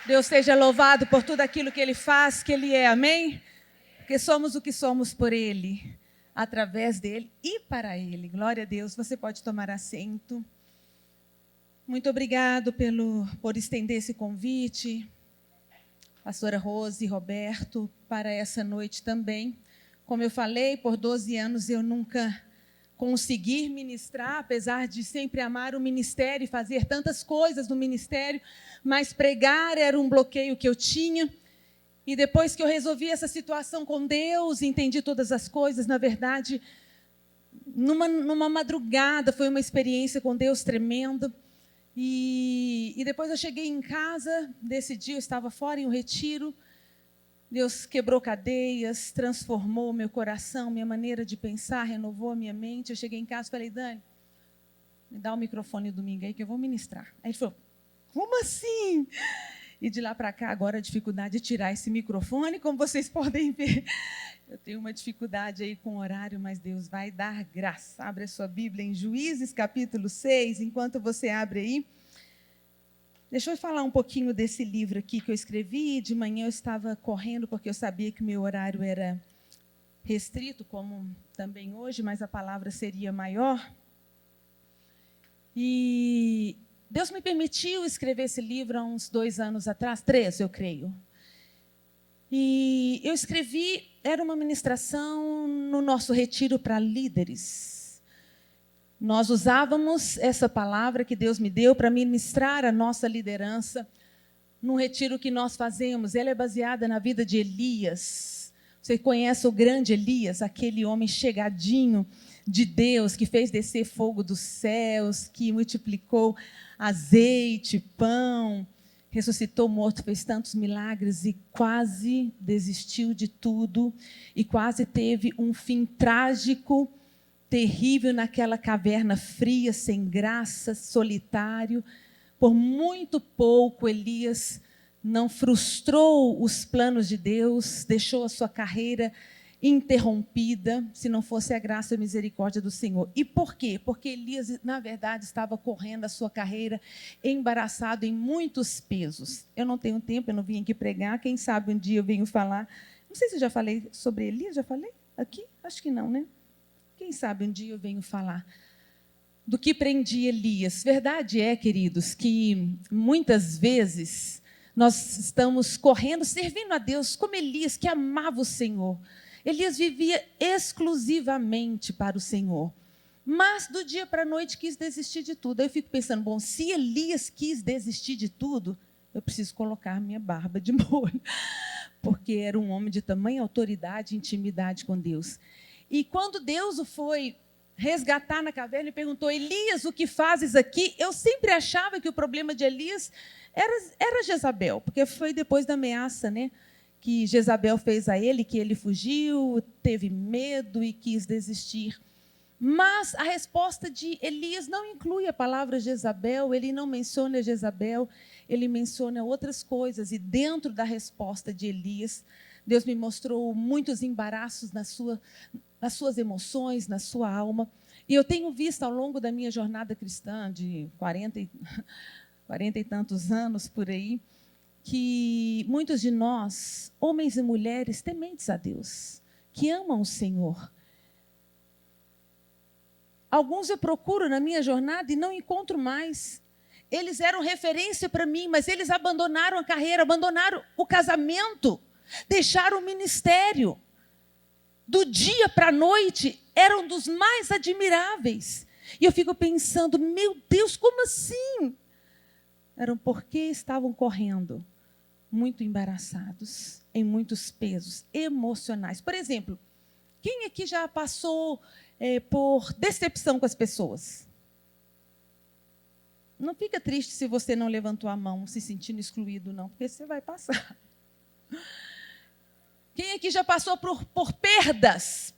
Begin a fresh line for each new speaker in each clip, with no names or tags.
Deus seja louvado por tudo aquilo que Ele faz, que Ele é, amém? Porque somos o que somos por Ele, através dEle e para Ele. Glória a Deus, você pode tomar assento. Muito obrigado por estender esse convite, pastora Rose e Roberto, para essa noite também. Como eu falei, por 12 anos eu nunca consegui ministrar, apesar de sempre amar o ministério e fazer tantas coisas no ministério, mas pregar era um bloqueio que eu tinha. E depois que eu resolvi essa situação com Deus, entendi todas as coisas, na verdade, numa madrugada, foi uma experiência com Deus tremenda. E depois eu cheguei em casa, desse dia eu estava fora em um retiro. Deus quebrou cadeias, transformou meu coração, minha maneira de pensar, renovou a minha mente. Eu cheguei em casa e falei, Dani, me dá o microfone domingo aí que eu vou ministrar. Aí ele falou, como assim? E de lá para cá, agora a dificuldade de tirar esse microfone, como vocês podem ver. Eu tenho uma dificuldade aí com o horário, mas Deus vai dar graça. Abre a sua Bíblia em Juízes, capítulo 6, enquanto você abre aí. Deixa eu falar um pouquinho desse livro aqui que eu escrevi. De manhã eu estava correndo, porque eu sabia que o meu horário era restrito, como também hoje, mas a palavra seria maior. E Deus me permitiu escrever esse livro há uns 2 anos atrás, 3, eu creio. E eu escrevi, era uma ministração no nosso retiro para líderes. Nós usávamos essa palavra que Deus me deu para ministrar a nossa liderança num retiro que nós fazemos. Ela é baseada na vida de Elias. Você conhece o grande Elias, aquele homem chegadinho de Deus, que fez descer fogo dos céus, que multiplicou azeite, pão, ressuscitou morto, fez tantos milagres e quase desistiu de tudo e quase teve um fim trágico, terrível naquela caverna fria, sem graça, solitário. Por muito pouco, Elias não frustrou os planos de Deus, deixou a sua carreira interrompida, se não fosse a graça e a misericórdia do Senhor. E por quê? Porque Elias, na verdade, estava correndo a sua carreira embaraçado em muitos pesos. Eu não tenho tempo, eu não vim aqui pregar, quem sabe um dia eu venho falar. Não sei se eu já falei sobre Elias, já falei aqui? Acho que não, né? Quem sabe um dia eu venho falar do que prendia Elias. Verdade é, queridos, que muitas vezes nós estamos correndo, servindo a Deus, como Elias, que amava o Senhor. Elias vivia exclusivamente para o Senhor. Mas do dia para a noite quis desistir de tudo. Aí eu fico pensando, bom, se Elias quis desistir de tudo, eu preciso colocar minha barba de molho. Porque era um homem de tamanha autoridade e intimidade com Deus. E quando Deus o foi resgatar na caverna e perguntou, Elias, o que fazes aqui? Eu sempre achava que o problema de Elias era Jezabel, porque foi depois da ameaça, né, que Jezabel fez a ele, que ele fugiu, teve medo e quis desistir. Mas a resposta de Elias não inclui a palavra Jezabel, ele não menciona Jezabel, ele menciona outras coisas. E dentro da resposta de Elias, Deus me mostrou muitos embaraços nas suas emoções, na sua alma. E eu tenho visto ao longo da minha jornada cristã, de 40 e tantos anos por aí, que muitos de nós, homens e mulheres tementes a Deus, que amam o Senhor. Alguns eu procuro na minha jornada e não encontro mais. Eles eram referência para mim, mas eles abandonaram a carreira, abandonaram o casamento, deixaram o ministério. Do dia para a noite, eram dos mais admiráveis. E eu fico pensando, meu Deus, como assim? Eram porque estavam correndo, muito embaraçados, em muitos pesos emocionais. Por exemplo, quem aqui já passou por decepção com as pessoas? Não fica triste se você não levantou a mão, se sentindo excluído, não, porque você vai passar. Quem aqui já passou por perdas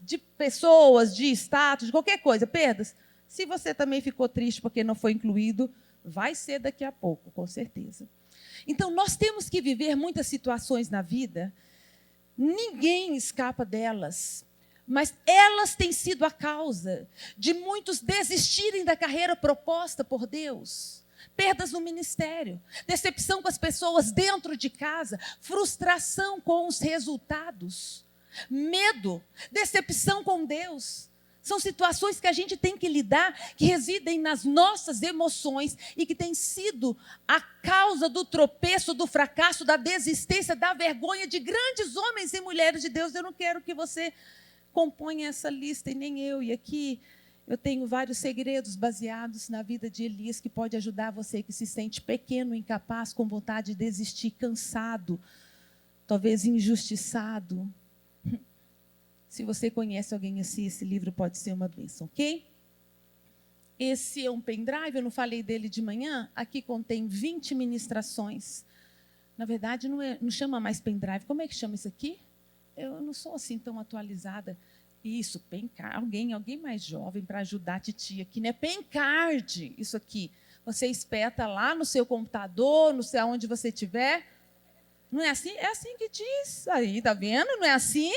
de pessoas, de status, de qualquer coisa, perdas? Se você também ficou triste porque não foi incluído, vai ser daqui a pouco, com certeza. Então, nós temos que viver muitas situações na vida, ninguém escapa delas, mas elas têm sido a causa de muitos desistirem da carreira proposta por Deus. perdas no ministério, decepção com as pessoas dentro de casa, frustração com os resultados, medo, decepção com Deus. São situações que a gente tem que lidar, que residem nas nossas emoções e que têm sido a causa do tropeço, do fracasso, da desistência, da vergonha de grandes homens e mulheres de Deus. Eu não quero que você componha essa lista, e nem eu. E aqui eu tenho vários segredos baseados na vida de Elias, que pode ajudar você que se sente pequeno, incapaz, com vontade de desistir, cansado, talvez injustiçado. Se você conhece alguém assim, esse livro pode ser uma bênção, ok? Esse é um pendrive, eu não falei dele de manhã. Aqui contém 20 ministrações. Na verdade, não chama mais pendrive. Como é que chama isso aqui? Eu não sou assim tão atualizada. Isso, pencard. Alguém mais jovem para ajudar a titia aqui, né? Pencard, isso aqui. Você espeta lá no seu computador, não sei aonde você estiver. Não é assim? É assim que diz. Aí, tá vendo? Não é assim?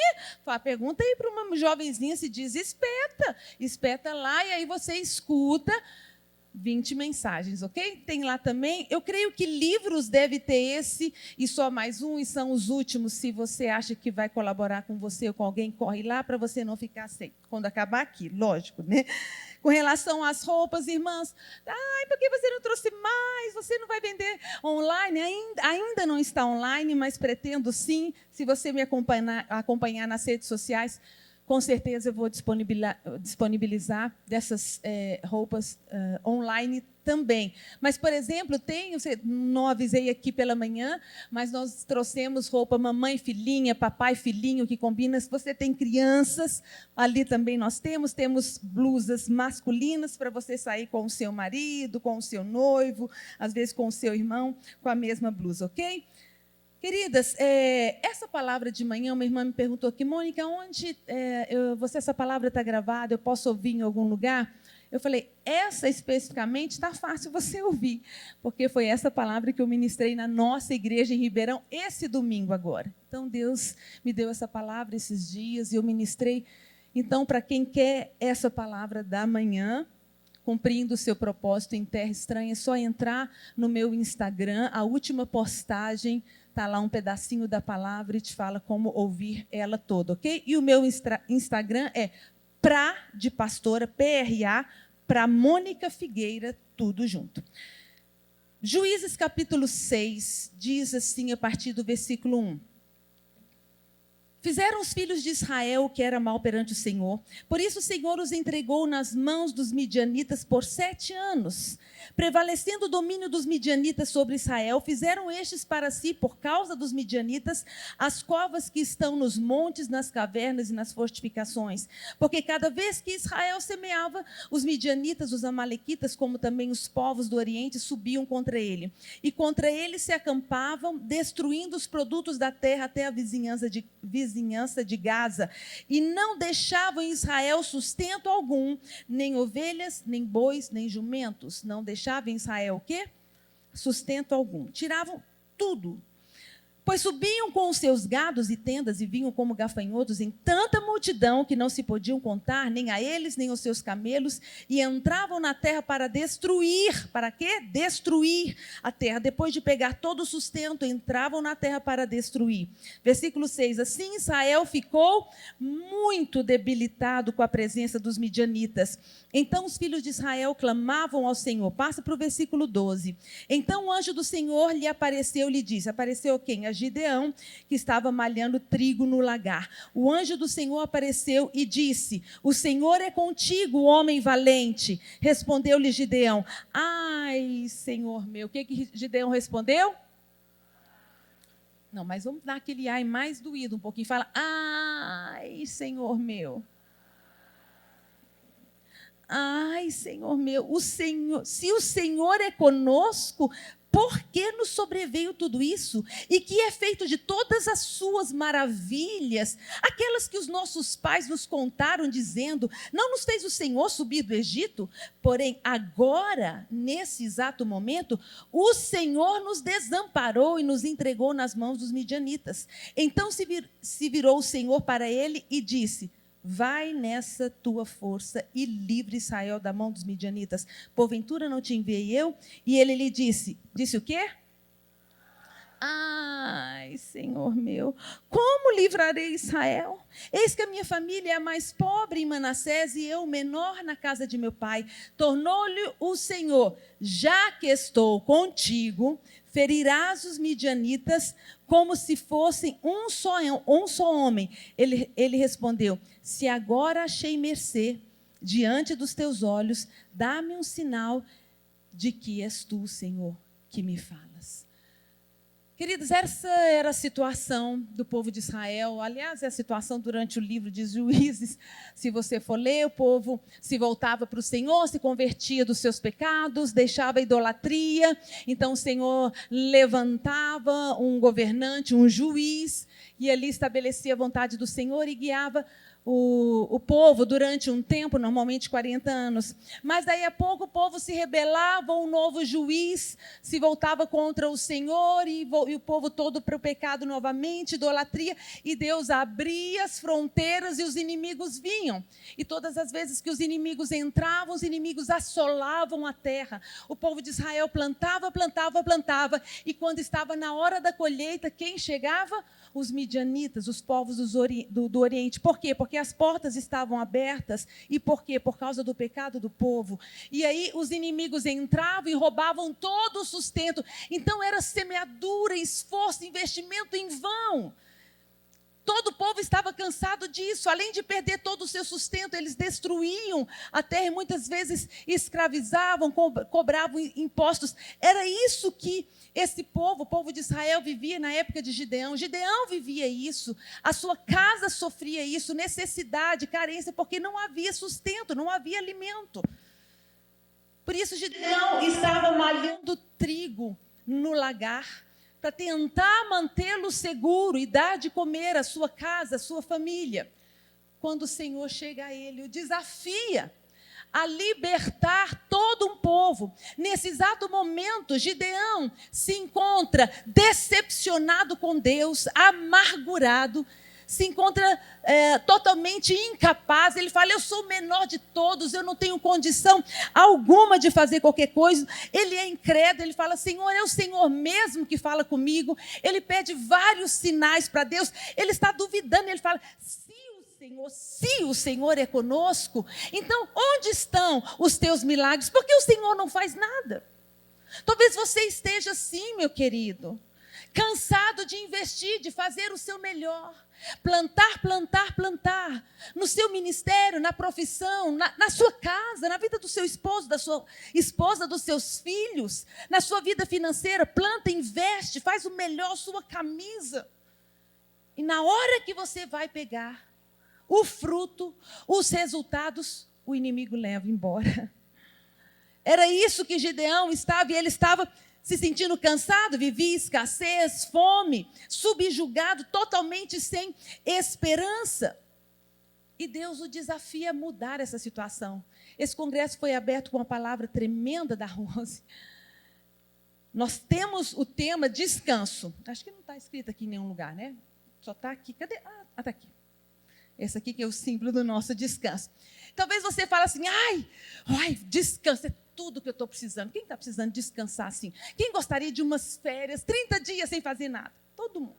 Pergunta aí para uma jovenzinha se diz espeta. Espeta lá e aí você escuta 20 mensagens, ok? Tem lá também. Eu creio que livros deve ter esse e só mais um, e são os últimos. Se você acha que vai colaborar com você ou com alguém, corre lá para você não ficar sem. Quando acabar aqui, lógico, né? Com relação às roupas, irmãs, por que você não trouxe mais? Você não vai vender online? Ainda não está online, mas pretendo sim. Se você me acompanhar nas redes sociais, com certeza eu vou disponibilizar dessas roupas online também. Mas, por exemplo, não avisei aqui pela manhã, mas nós trouxemos roupa mamãe filhinha, papai filhinho, que combina. Se você tem crianças, ali também nós temos blusas masculinas para você sair com o seu marido, com o seu noivo, às vezes com o seu irmão, com a mesma blusa, ok? Queridas, essa palavra de manhã, uma irmã me perguntou aqui, Mônica, onde essa palavra está gravada, eu posso ouvir em algum lugar? Eu falei, essa especificamente está fácil você ouvir, porque foi essa palavra que eu ministrei na nossa igreja em Ribeirão, esse domingo agora. Então, Deus me deu essa palavra esses dias e eu ministrei. Então, para quem quer essa palavra da manhã, cumprindo o seu propósito em terra estranha, é só entrar no meu Instagram, a última postagem, está lá um pedacinho da palavra e te fala como ouvir ela toda, ok? E o meu Instagram é de pastora, PRA, para Mônica Figueira, tudo junto. Juízes capítulo 6, diz assim, a partir do versículo 1. Fizeram os filhos de Israel o que era mal perante o Senhor. Por isso o Senhor os entregou nas mãos dos midianitas por 7 anos. Prevalecendo o domínio dos midianitas sobre Israel, fizeram estes para si, por causa dos midianitas, as covas que estão nos montes, nas cavernas e nas fortificações. Porque cada vez que Israel semeava, os midianitas, os amalequitas, como também os povos do Oriente, subiam contra ele. E contra ele se acampavam, destruindo os produtos da terra até a vizinhança de Gaza, e não deixavam em Israel sustento algum, nem ovelhas, nem bois, nem jumentos. Não deixavam em Israel o quê? Sustento algum. Tiravam tudo. Pois subiam com os seus gados e tendas e vinham como gafanhotos em tanta multidão que não se podiam contar, nem a eles, nem aos seus camelos, e entravam na terra para destruir. Para quê? Destruir a terra. Depois de pegar todo o sustento, entravam na terra para destruir. Versículo 6. Assim Israel ficou muito debilitado com a presença dos midianitas. Então os filhos de Israel clamavam ao Senhor. Passa para o versículo 12. Então o anjo do Senhor lhe apareceu e lhe disse, apareceu quem? A Gideão, que estava malhando trigo no lagar. O anjo do Senhor apareceu e disse, o Senhor é contigo, homem valente. Respondeu-lhe Gideão, ai, Senhor meu. O que Gideão respondeu? Não, mas vamos dar aquele ai mais doído um pouquinho. Fala, ai, Senhor meu. Ai, Senhor meu, se o Senhor é conosco, por que nos sobreveio tudo isso? E que é feito de todas as suas maravilhas, aquelas que os nossos pais nos contaram, dizendo, não nos fez o Senhor subir do Egito? Porém, agora, nesse exato momento, o Senhor nos desamparou e nos entregou nas mãos dos midianitas. Então se virou o Senhor para ele e disse, vai nessa tua força e livre Israel da mão dos midianitas. Porventura não te enviei eu? E ele lhe disse o quê? Ai, Senhor meu, como livrarei Israel? Eis que a minha família é a mais pobre em Manassés e eu menor na casa de meu pai. Tornou-lhe o Senhor: já que estou contigo, ferirás os midianitas como se fossem um só homem. Ele respondeu: se agora achei mercê diante dos teus olhos, dá-me um sinal de que és tu, Senhor, que me falas. Queridos, essa era a situação do povo de Israel. Aliás, é a situação durante o livro de Juízes. Se você for ler, o povo se voltava para o Senhor, se convertia dos seus pecados, deixava a idolatria. Então, o Senhor levantava um governante, um juiz, e ali estabelecia a vontade do Senhor e guiava o povo durante um tempo, normalmente 40 anos. Mas daí a pouco o povo se rebelava, um novo juiz se voltava contra o Senhor e o povo todo para o pecado novamente, idolatria, e Deus abria as fronteiras e os inimigos vinham. E todas as vezes que os inimigos entravam, os inimigos assolavam a terra. O povo de Israel plantava, e quando estava na hora da colheita, quem chegava? Os midianitas, os povos do Oriente. Por quê? Porque as portas estavam abertas. E por quê? Por causa do pecado do povo. E aí os inimigos entravam e roubavam todo o sustento. Então era semeadura, esforço, investimento em vão. Todo o povo estava cansado disso. Além de perder todo o seu sustento, eles destruíam a terra e muitas vezes escravizavam, cobravam impostos. Era isso que esse povo, o povo de Israel, vivia na época de Gideão. Gideão vivia isso, a sua casa sofria isso, necessidade, carência, porque não havia sustento, não havia alimento. Por isso Gideão estava malhando trigo no lagar, para tentar mantê-lo seguro e dar de comer à sua casa, à sua família. Quando o Senhor chega a ele, o desafia a libertar todo um povo. Nesse exato momento, Gideão se encontra decepcionado com Deus, amargurado, se encontra totalmente incapaz. Ele fala: eu sou o menor de todos, eu não tenho condição alguma de fazer qualquer coisa. Ele é incrédulo, ele fala: Senhor, é o Senhor mesmo que fala comigo. Ele pede vários sinais para Deus, ele está duvidando, ele fala: se o Senhor é conosco, então onde estão os teus milagres? Porque o Senhor não faz nada. Talvez você esteja assim, meu querido, cansado de investir, de fazer o seu melhor, plantar, no seu ministério, na profissão, na sua casa, na vida do seu esposo, da sua esposa, dos seus filhos, na sua vida financeira. Planta, investe, faz o melhor, sua camisa. E na hora que você vai pegar o fruto, os resultados, o inimigo leva embora. Era isso que Gideão estava, e ele estava se sentindo cansado, vivia escassez, fome, subjugado, totalmente sem esperança. E Deus o desafia a mudar essa situação. Esse congresso foi aberto com uma palavra tremenda da Rose. Nós temos o tema descanso. Acho que não está escrito aqui em nenhum lugar, né? Só está aqui. Cadê? Ah, está aqui. Esse aqui que é o símbolo do nosso descanso. Talvez você fale assim: ai, descanso é tudo que eu estou precisando. Quem está precisando descansar assim? Quem gostaria de umas férias, 30 dias sem fazer nada? Todo mundo.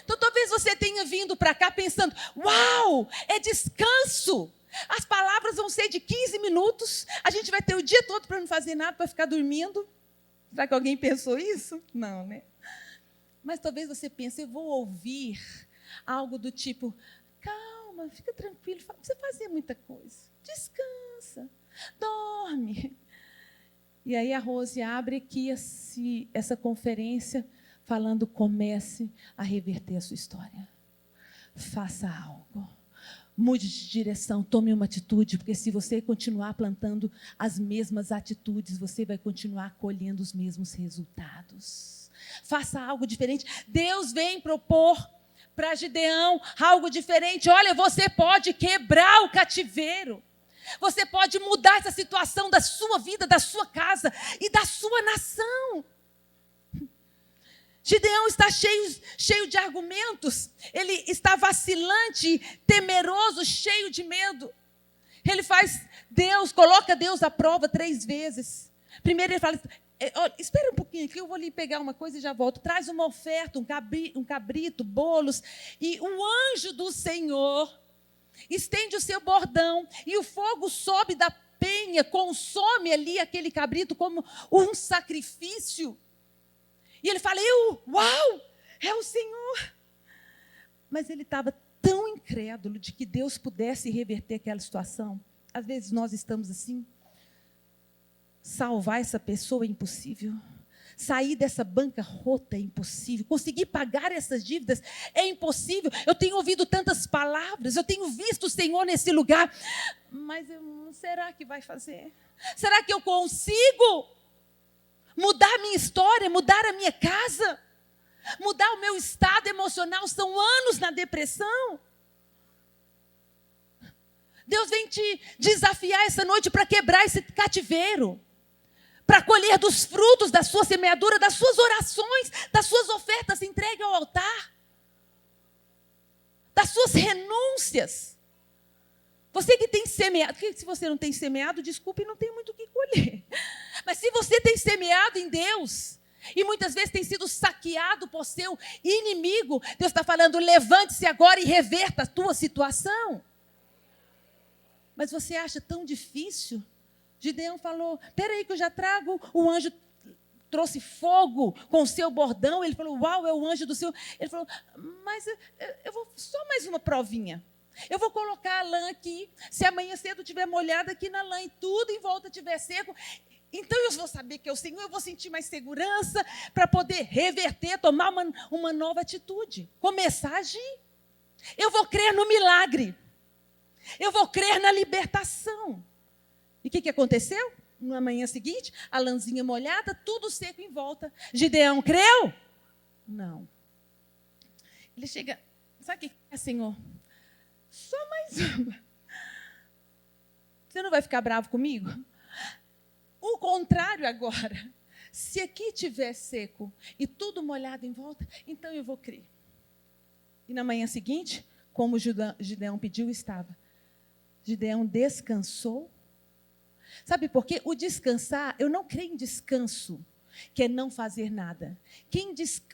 Então, talvez você tenha vindo para cá pensando: uau, é descanso. As palavras vão ser de 15 minutos. A gente vai ter o dia todo para não fazer nada, para ficar dormindo. Será que alguém pensou isso? Não, né? Mas talvez você pense: eu vou ouvir algo do tipo: calma, fica tranquilo, não precisa fazer muita coisa. Descansa, dorme. E aí a Rose abre aqui essa conferência falando: comece a reverter a sua história. Faça algo. Mude de direção, tome uma atitude, porque se você continuar plantando as mesmas atitudes, você vai continuar colhendo os mesmos resultados. Faça algo diferente. Deus vem propor para Gideão algo diferente. Olha, você pode quebrar o cativeiro. Você pode mudar essa situação da sua vida, da sua casa e da sua nação. Gideão está cheio de argumentos, ele está vacilante, temeroso, cheio de medo. Ele coloca Deus à prova 3 vezes. Primeiro ele fala, espera um pouquinho aqui, eu vou ali pegar uma coisa e já volto. Traz uma oferta, um cabrito, bolos. E o anjo do Senhor estende o seu bordão e o fogo sobe da penha, consome ali aquele cabrito como um sacrifício. E ele fala, uau, é o Senhor. Mas ele estava tão incrédulo de que Deus pudesse reverter aquela situação. Às vezes nós estamos assim. Salvar essa pessoa é impossível. Sair dessa bancarrota é impossível. Conseguir pagar essas dívidas é impossível. Eu tenho ouvido tantas palavras, eu tenho visto o Senhor nesse lugar. Mas será que vai fazer? Será que eu consigo mudar a minha história, mudar a minha casa? Mudar o meu estado emocional? São anos na depressão. Deus vem te desafiar essa noite para quebrar esse cativeiro, para colher dos frutos da sua semeadura, das suas orações, das suas ofertas entregue ao altar, das suas renúncias. Você que tem semeado, porque se você não tem semeado, desculpe, não tem muito o que colher. Mas se você tem semeado em Deus, e muitas vezes tem sido saqueado por seu inimigo, Deus está falando, levante-se agora e reverta a tua situação. Mas você acha tão difícil? Gideão falou, peraí que eu já trago, o anjo trouxe fogo com o seu bordão. Ele falou, uau, é o anjo do Senhor. Ele falou, mas eu vou só mais uma provinha. Eu vou colocar a lã aqui, se amanhã cedo estiver molhada aqui na lã e tudo em volta estiver seco, então eu vou saber que é o Senhor, eu vou sentir mais segurança para poder reverter, tomar uma nova atitude, começar a agir. Eu vou crer no milagre. Eu vou crer na libertação. E o que aconteceu? Na manhã seguinte, a lãzinha molhada, tudo seco em volta. Gideão creu? Não. Ele chega, sabe o que é, Senhor? Só mais uma. Você não vai ficar bravo comigo? O contrário agora. Se aqui estiver seco e tudo molhado em volta, então eu vou crer. E na manhã seguinte, como Gideão pediu, estava. Gideão descansou. Sabe por quê? O descansar, eu não creio em descanso, que é não fazer nada.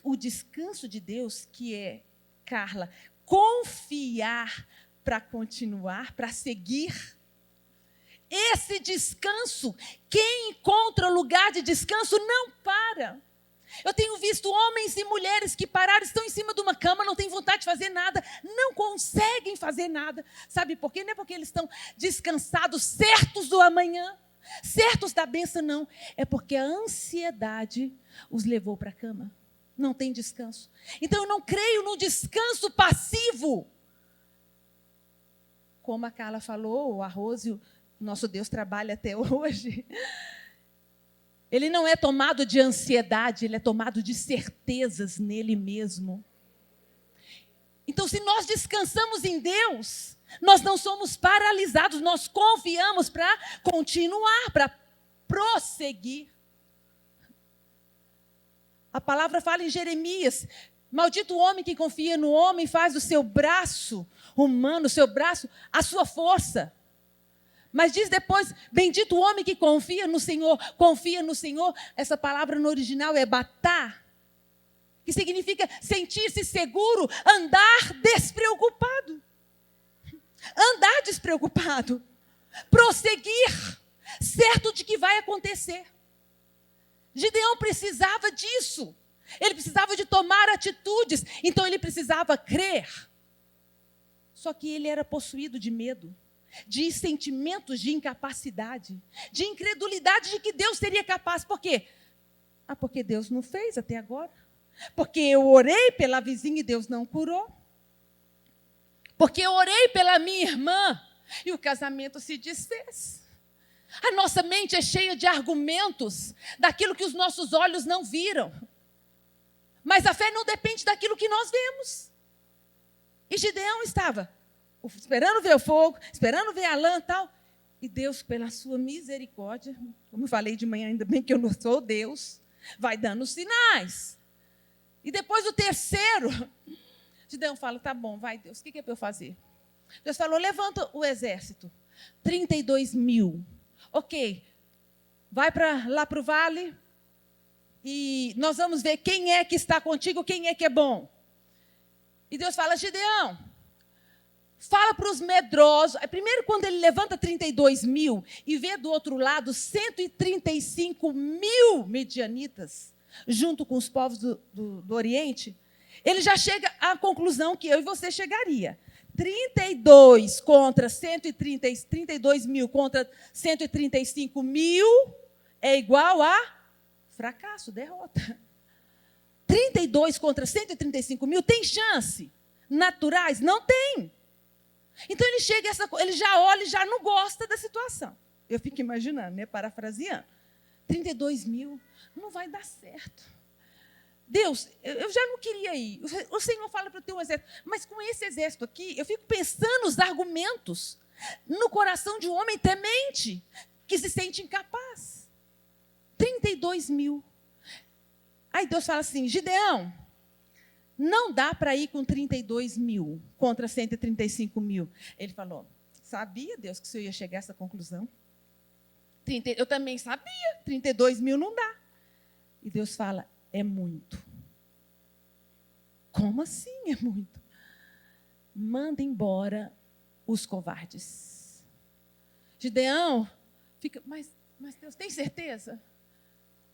O descanso de Deus, que é, Carla, confiar para continuar, para seguir. Esse descanso, quem encontra lugar de descanso não para. Eu tenho visto homens e mulheres que pararam, estão em cima de uma cama, não têm vontade de fazer nada, não conseguem fazer nada. Sabe por quê? Não é porque eles estão descansados, certos do amanhã, certos da bênção, não. É porque a ansiedade os levou para a cama. Não tem descanso. Então eu não creio no descanso passivo. Como a Carla falou, o Arrozio, nosso Deus trabalha até hoje. Ele não é tomado de ansiedade, ele é tomado de certezas nele mesmo. Então, se nós descansamos em Deus, nós não somos paralisados, nós confiamos para continuar, para prosseguir. A palavra fala em Jeremias, maldito o homem que confia no homem, faz do seu braço humano, o seu braço, a sua força. Mas diz depois, bendito o homem que confia no Senhor. Confia no Senhor, essa palavra no original é batá, que significa sentir-se seguro, andar despreocupado. Andar despreocupado. Prosseguir, certo de que vai acontecer. Gideão precisava disso. Ele precisava de tomar atitudes, então ele precisava crer. Só que ele era possuído de medo, de sentimentos de incapacidade, de incredulidade de que Deus seria capaz. Por quê? Porque Deus não fez até agora. Porque eu orei pela vizinha e Deus não curou. Porque eu orei pela minha irmã e o casamento se desfez. A nossa mente é cheia de argumentos daquilo que os nossos olhos não viram. Mas a fé não depende daquilo que nós vemos. E Gideão estava esperando ver o fogo, esperando ver a lã e tal. E Deus, pela sua misericórdia, como eu falei de manhã, ainda bem que eu não sou Deus, vai dando sinais. E depois do terceiro, Gideão fala, tá bom, vai Deus, o que é para eu fazer? Deus falou, levanta o exército. 32 mil. Ok, vai lá para o vale e nós vamos ver quem é que está contigo, quem é que é bom. E Deus fala, Gideão, fala para os medrosos. Primeiro, quando ele levanta 32 mil e vê do outro lado 135 mil midianitas, junto com os povos do Oriente, ele já chega à conclusão que eu e você chegaria. 32 mil contra 135 mil é igual a fracasso, derrota. 32 contra 135 mil tem chance? Naturais? Não tem. Então ele chega, ele já olha e já não gosta da situação. Eu fico imaginando, né, parafraseando. 32 mil, não vai dar certo. Deus, eu já não queria ir. O Senhor fala para eu ter um exército. Mas com esse exército aqui, eu fico pensando os argumentos no coração de um homem temente, que se sente incapaz. 32 mil. Aí Deus fala assim, Gideão, não dá para ir com 32 mil contra 135 mil. Ele falou, sabia, Deus, que o Senhor ia chegar a essa conclusão? Eu também sabia, 32 mil não dá. E Deus fala, é muito. Como assim é muito? Manda embora os covardes. Gideão fica, mas Deus, tem certeza?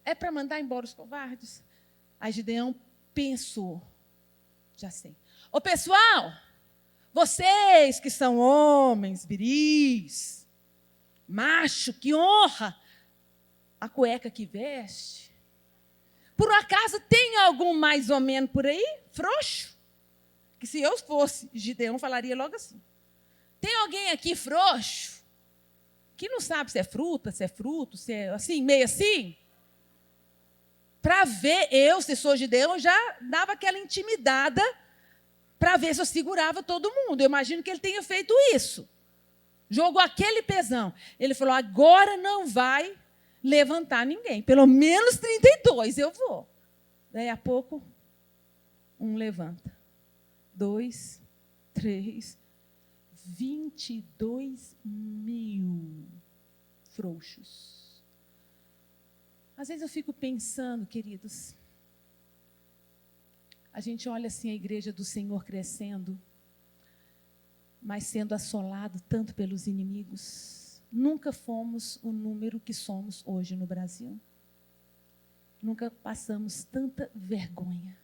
É para mandar embora os covardes? Aí Gideão pensou, já sei. Ô pessoal, vocês que são homens, viris, macho, que honra a cueca que veste, por acaso tem algum mais ou menos por aí? Frouxo? Que se eu fosse Gideão, falaria logo assim. Tem alguém aqui frouxo? Que não sabe se é fruta, se é fruto, se é assim, meio assim? Para ver, se sou Gideão, já dava aquela intimidada para ver se eu segurava todo mundo. Eu imagino que ele tenha feito isso. Jogou aquele pesão. Ele falou, agora não vai levantar ninguém. Pelo menos 32 eu vou. Daí a pouco, um levanta. 2, 3, 22 mil frouxos. Às vezes eu fico pensando, queridos, a gente olha assim a igreja do Senhor crescendo, mas sendo assolado tanto pelos inimigos. Nunca fomos o número que somos hoje no Brasil. Nunca passamos tanta vergonha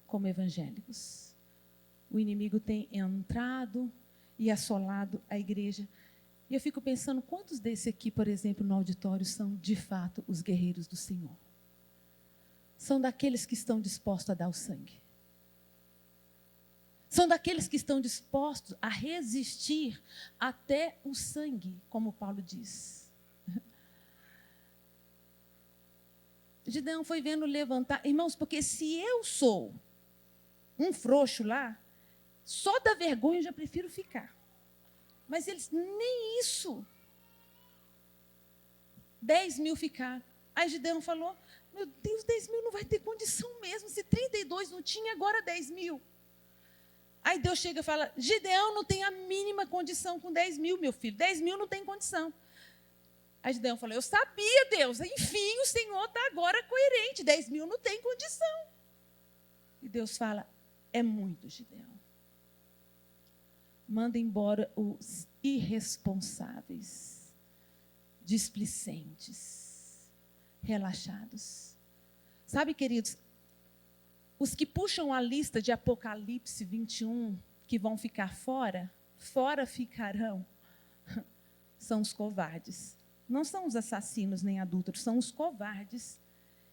como evangélicos. O inimigo tem entrado e assolado a igreja. E eu fico pensando, quantos desses aqui, por exemplo, no auditório, são de fato os guerreiros do Senhor? São daqueles que estão dispostos a dar o sangue. São daqueles que estão dispostos a resistir até o sangue, como Paulo diz. Gideão foi vendo levantar. Irmãos, porque se eu sou um frouxo lá, só da vergonha eu já prefiro ficar. Mas eles, nem isso. 10 mil ficaram. Aí Gideão falou, meu Deus, 10 mil não vai ter condição mesmo. Se 32 não tinha, agora 10 mil. Aí Deus chega e fala, Gideão não tem a mínima condição com 10 mil, meu filho. 10 mil não tem condição. Aí Gideão falou, eu sabia, Deus. Enfim, o Senhor está agora coerente. 10 mil não tem condição. E Deus fala, é muito, Gideão. Manda embora os irresponsáveis, displicentes, relaxados. Sabe, queridos, os que puxam a lista de Apocalipse 21, que vão ficar fora ficarão, são os covardes. Não são os assassinos nem adúlteros, são os covardes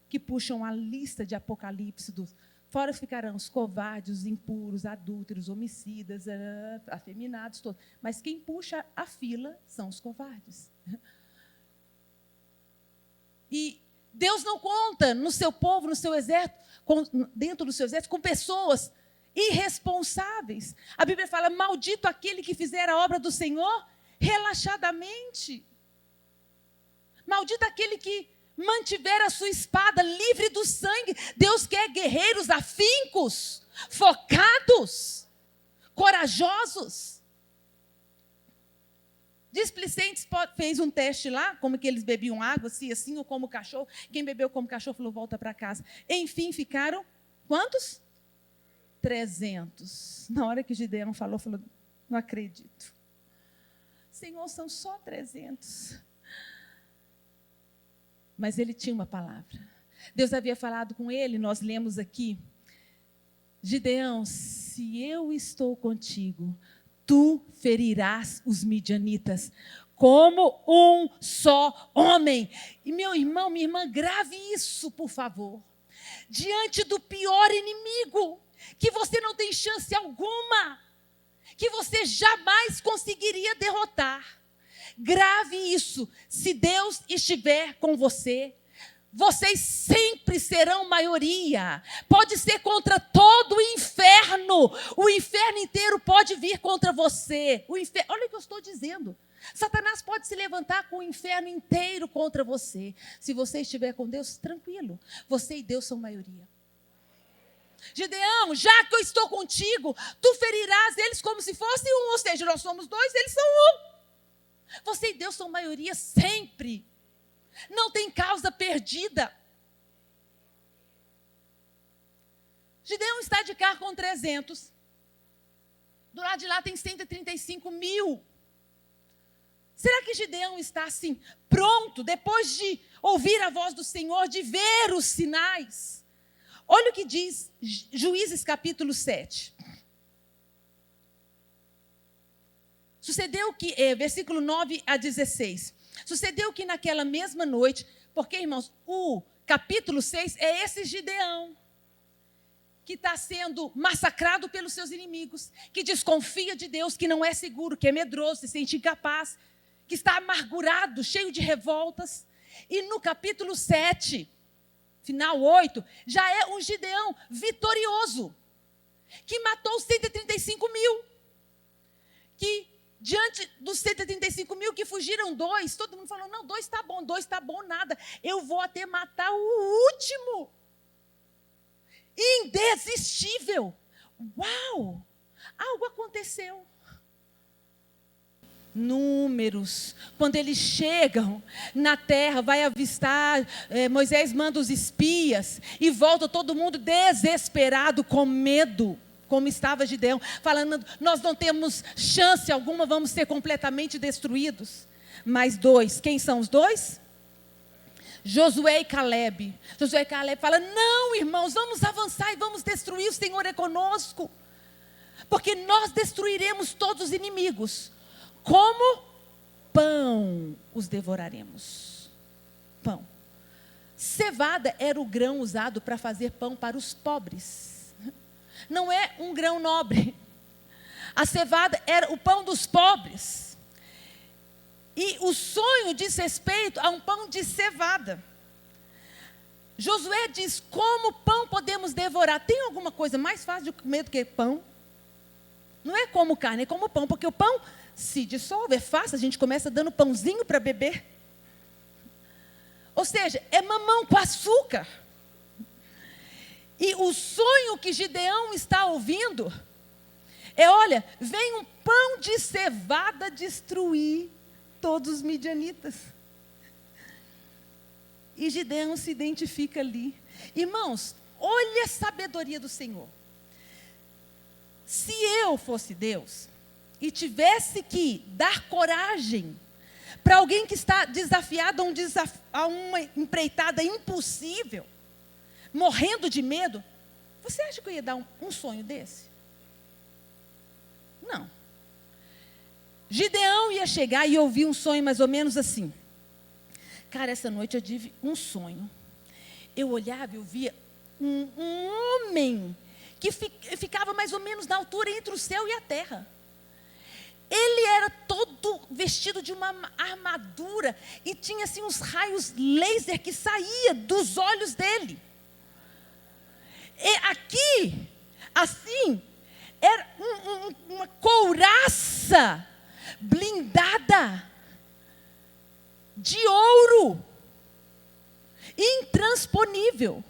que puxam a lista de Apocalipse dos... Fora ficarão os covardes, os impuros, adúlteros, homicidas, afeminados, todos. Mas quem puxa a fila são os covardes. E Deus não conta no seu povo, no seu exército, dentro do seu exército, com pessoas irresponsáveis. A Bíblia fala, maldito aquele que fizer a obra do Senhor relaxadamente. Maldito aquele que mantiver a sua espada livre do sangue. Deus quer guerreiros afincos, focados, corajosos. Displicentes fez um teste lá, como que eles bebiam água, se assim ou como cachorro. Quem bebeu como cachorro falou, volta para casa. Enfim, ficaram quantos? 300. Na hora que Gideão falou, não acredito. Senhor, são só 300. Mas ele tinha uma palavra. Deus havia falado com ele, nós lemos aqui. Gideão, se eu estou contigo, tu ferirás os midianitas como um só homem. E meu irmão, minha irmã, grave isso, por favor. Diante do pior inimigo, que você não tem chance alguma, que você jamais conseguiria derrotar. Grave isso. Se Deus estiver com você, vocês sempre serão maioria. Pode ser contra todo o inferno inteiro pode vir contra você. Olha o que eu estou dizendo. Satanás pode se levantar com o inferno inteiro contra você. Se você estiver com Deus, tranquilo. Você e Deus são maioria. Gideão, já que eu estou contigo, tu ferirás eles como se fosse um. Ou seja, nós somos dois, eles são um. Você e Deus são maioria sempre. Não tem causa perdida. Gideão está de carro com 300. Do lado de lá tem 135 mil. Será que Gideão está assim, pronto, depois de ouvir a voz do Senhor, de ver os sinais? Olha o que diz Juízes capítulo 7. Sucedeu que, versículo 9 a 16. Sucedeu que naquela mesma noite, porque, irmãos, o capítulo 6 é esse Gideão, que está sendo massacrado pelos seus inimigos, que desconfia de Deus, que não é seguro, que é medroso, se sente incapaz, que está amargurado, cheio de revoltas. E no capítulo 7, final 8, já é um Gideão vitorioso, que matou 135 mil, que diante dos 135 mil que fugiram 2, todo mundo falou, não, 2 está bom, nada. Eu vou até matar o último. Indesistível. Uau! Algo aconteceu. Números, quando eles chegam na terra, vai avistar, Moisés manda os espias, e volta todo mundo desesperado, com medo. Como estava Gideão, falando, nós não temos chance alguma, vamos ser completamente destruídos. Mas 2, quem são os 2? Josué e Caleb. Josué e Caleb falam, não, irmãos, vamos avançar e vamos destruir, o Senhor é conosco. Porque nós destruiremos todos os inimigos. Como pão os devoraremos. Pão. Cevada era o grão usado para fazer pão para os pobres. Não é um grão nobre. A cevada era o pão dos pobres. E o sonho diz respeito a um pão de cevada. Josué diz, como pão podemos devorar? Tem alguma coisa mais fácil de comer do que pão? Não é como carne, é como pão, porque o pão se dissolve, é fácil, a gente começa dando pãozinho para beber. Ou seja, é mamão com açúcar. E o sonho que Gideão está ouvindo é, olha, vem um pão de cevada destruir todos os midianitas. E Gideão se identifica ali. Irmãos, olha a sabedoria do Senhor. Se eu fosse Deus e tivesse que dar coragem para alguém que está desafiado a uma empreitada impossível, morrendo de medo, você acha que eu ia dar um sonho desse? Não. Gideão ia chegar e ouvir um sonho mais ou menos assim. Cara, essa noite eu tive um sonho. Eu olhava e eu via um homem que ficava mais ou menos na altura entre o céu e a terra. Ele era todo vestido de uma armadura e tinha assim uns raios laser que saía dos olhos dele. E aqui, assim, era uma couraça blindada de ouro, intransponível.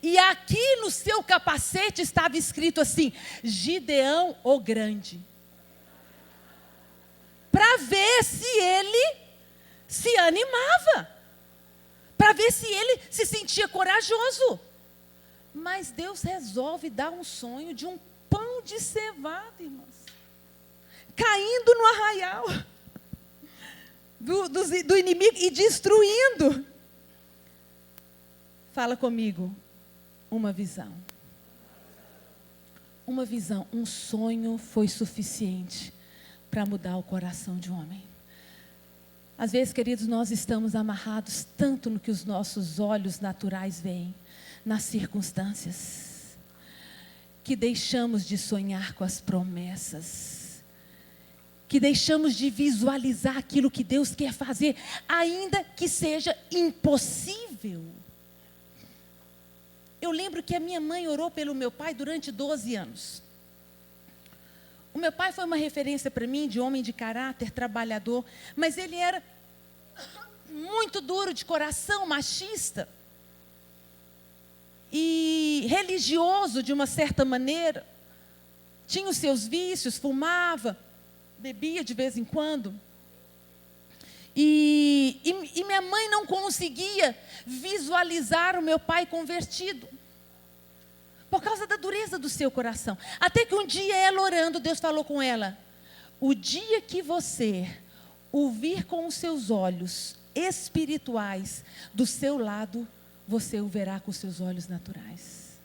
E aqui no seu capacete estava escrito assim: Gideão o Grande. Para ver se ele se animava. Para ver se ele se sentia corajoso. Mas Deus resolve dar um sonho de um pão de cevada, irmãos. Caindo no arraial do inimigo e destruindo. Fala comigo. Uma visão. Uma visão, um sonho foi suficiente para mudar o coração de um homem. Às vezes, queridos, nós estamos amarrados tanto no que os nossos olhos naturais veem, nas circunstâncias, que deixamos de sonhar com as promessas, que deixamos de visualizar aquilo que Deus quer fazer, ainda que seja impossível. Eu lembro que a minha mãe orou pelo meu pai durante 12 anos. O meu pai foi uma referência para mim de homem de caráter, trabalhador, mas ele era muito duro de coração, machista e religioso de uma certa maneira. Tinha os seus vícios, fumava, bebia de vez em quando. E minha mãe não conseguia visualizar o meu pai convertido, por causa da dureza do seu coração. Até que um dia ela orando, Deus falou com ela: o dia que você ouvir com os seus olhos espirituais do seu lado, você o verá com os seus olhos naturais.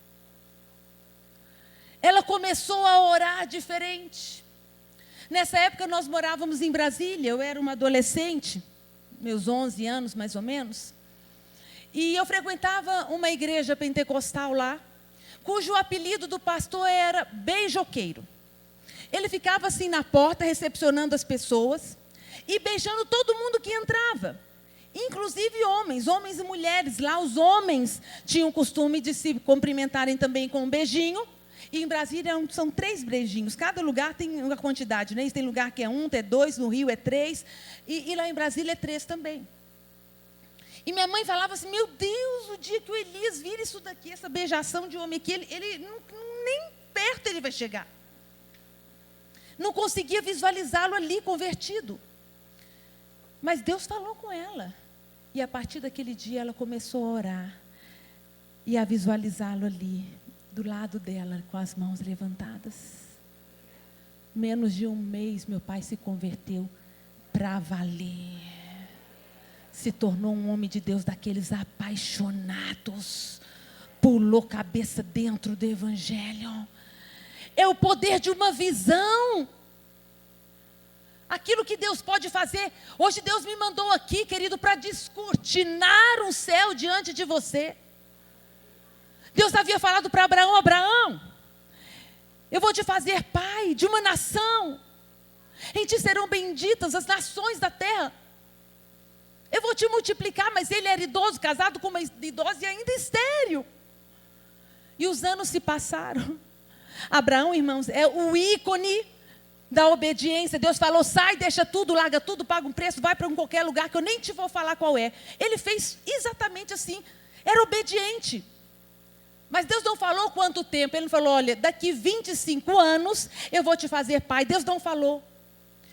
Ela começou a orar diferente. Nessa época nós morávamos em Brasília, eu era uma adolescente, meus 11 anos mais ou menos, e eu frequentava uma igreja pentecostal lá, cujo apelido do pastor era beijoqueiro. Ele ficava assim na porta, recepcionando as pessoas, e beijando todo mundo que entrava, inclusive homens e mulheres. Lá os homens tinham o costume de se cumprimentarem também com um beijinho. E em Brasília são 3 beijinhos. Cada lugar tem uma quantidade, né? Tem lugar que é 1, tem 2, no Rio é 3. E lá em Brasília é 3 também. E minha mãe falava assim: meu Deus, o dia que o Elias vir isso daqui, essa beijação de homem aqui, ele nem perto ele vai chegar. Não conseguia visualizá-lo ali convertido. Mas Deus falou com ela. E a partir daquele dia ela começou a orar. E a visualizá-lo ali, do lado dela, com as mãos levantadas. Menos de um mês, meu pai se converteu para valer. Se tornou um homem de Deus daqueles apaixonados. Pulou cabeça dentro do evangelho. É o poder de uma visão. Aquilo que Deus pode fazer. Hoje Deus me mandou aqui, querido, para descortinar um céu diante de você. Deus havia falado para Abraão: Abraão, eu vou te fazer pai de uma nação. Em ti serão benditas as nações da terra. Eu vou te multiplicar. Mas ele era idoso, casado com uma idosa e ainda estéril. E os anos se passaram. Abraão, irmãos, é o ícone da obediência. Deus falou: sai, deixa tudo, larga tudo, paga um preço, vai para qualquer lugar que eu nem te vou falar qual é. Ele fez exatamente assim. Era obediente. Mas Deus não falou quanto tempo. Ele não falou: olha, daqui 25 anos eu vou te fazer pai. Deus não falou.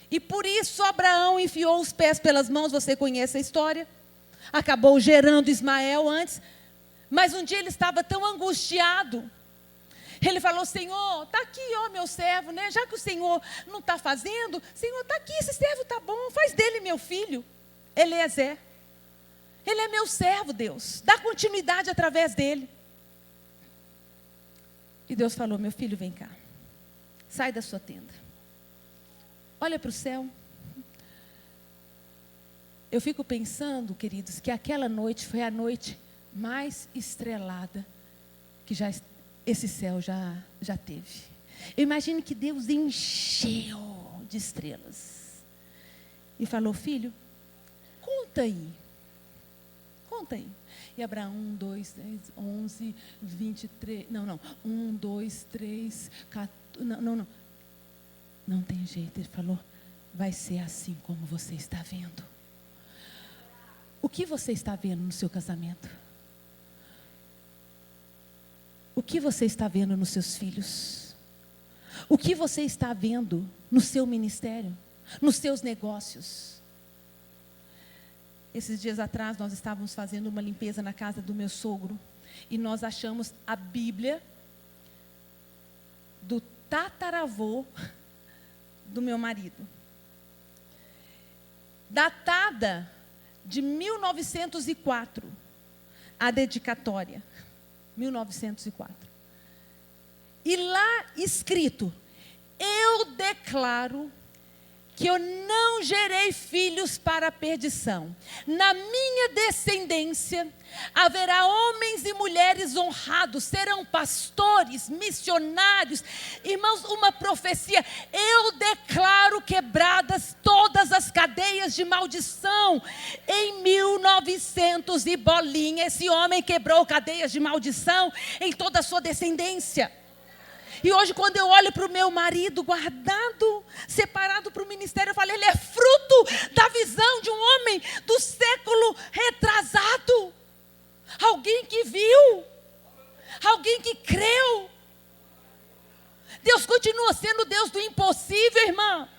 E por isso Abraão enfiou os pés pelas mãos. Você conhece a história. Acabou gerando Ismael antes. Mas um dia ele estava tão angustiado. Ele falou: Senhor, está aqui, ó, meu servo, né? Já que o Senhor não está fazendo, Senhor, está aqui, esse servo está bom, faz dele meu filho, Eliezer. Ele é meu servo, Deus, dá continuidade através dele. E Deus falou: meu filho, vem cá, sai da sua tenda, olha para o céu. Eu fico pensando, queridos, que aquela noite foi a noite mais estrelada que esse céu já teve. Eu imagino que Deus encheu de estrelas. E falou: filho, conta aí. Conta aí. E Abraão, 1, 2, 10, 11, 23, não, 1, 2, 3, 14, não. Não tem jeito. Ele falou: vai ser assim como você está vendo. O que você está vendo no seu casamento? O que você está vendo nos seus filhos? O que você está vendo no seu ministério? Nos seus negócios? Esses dias atrás nós estávamos fazendo uma limpeza na casa do meu sogro. E nós achamos a Bíblia do tataravô do meu marido. Datada de 1904. A dedicatória. 1904. E lá escrito: eu declaro que eu não gerei filhos para a perdição. Na minha descendência haverá homens e mulheres honrados, serão pastores, missionários. Irmãos, uma profecia. Eu declaro quebradas todas as cadeias de maldição. Em 1900 e bolinha, esse homem quebrou cadeias de maldição em toda a sua descendência. E hoje, quando eu olho para o meu marido guardado, separado para o ministério, eu falo, ele é fruto da visão de um homem do século retrasado. Alguém que viu, alguém que creu. Deus continua sendo Deus do impossível, irmã.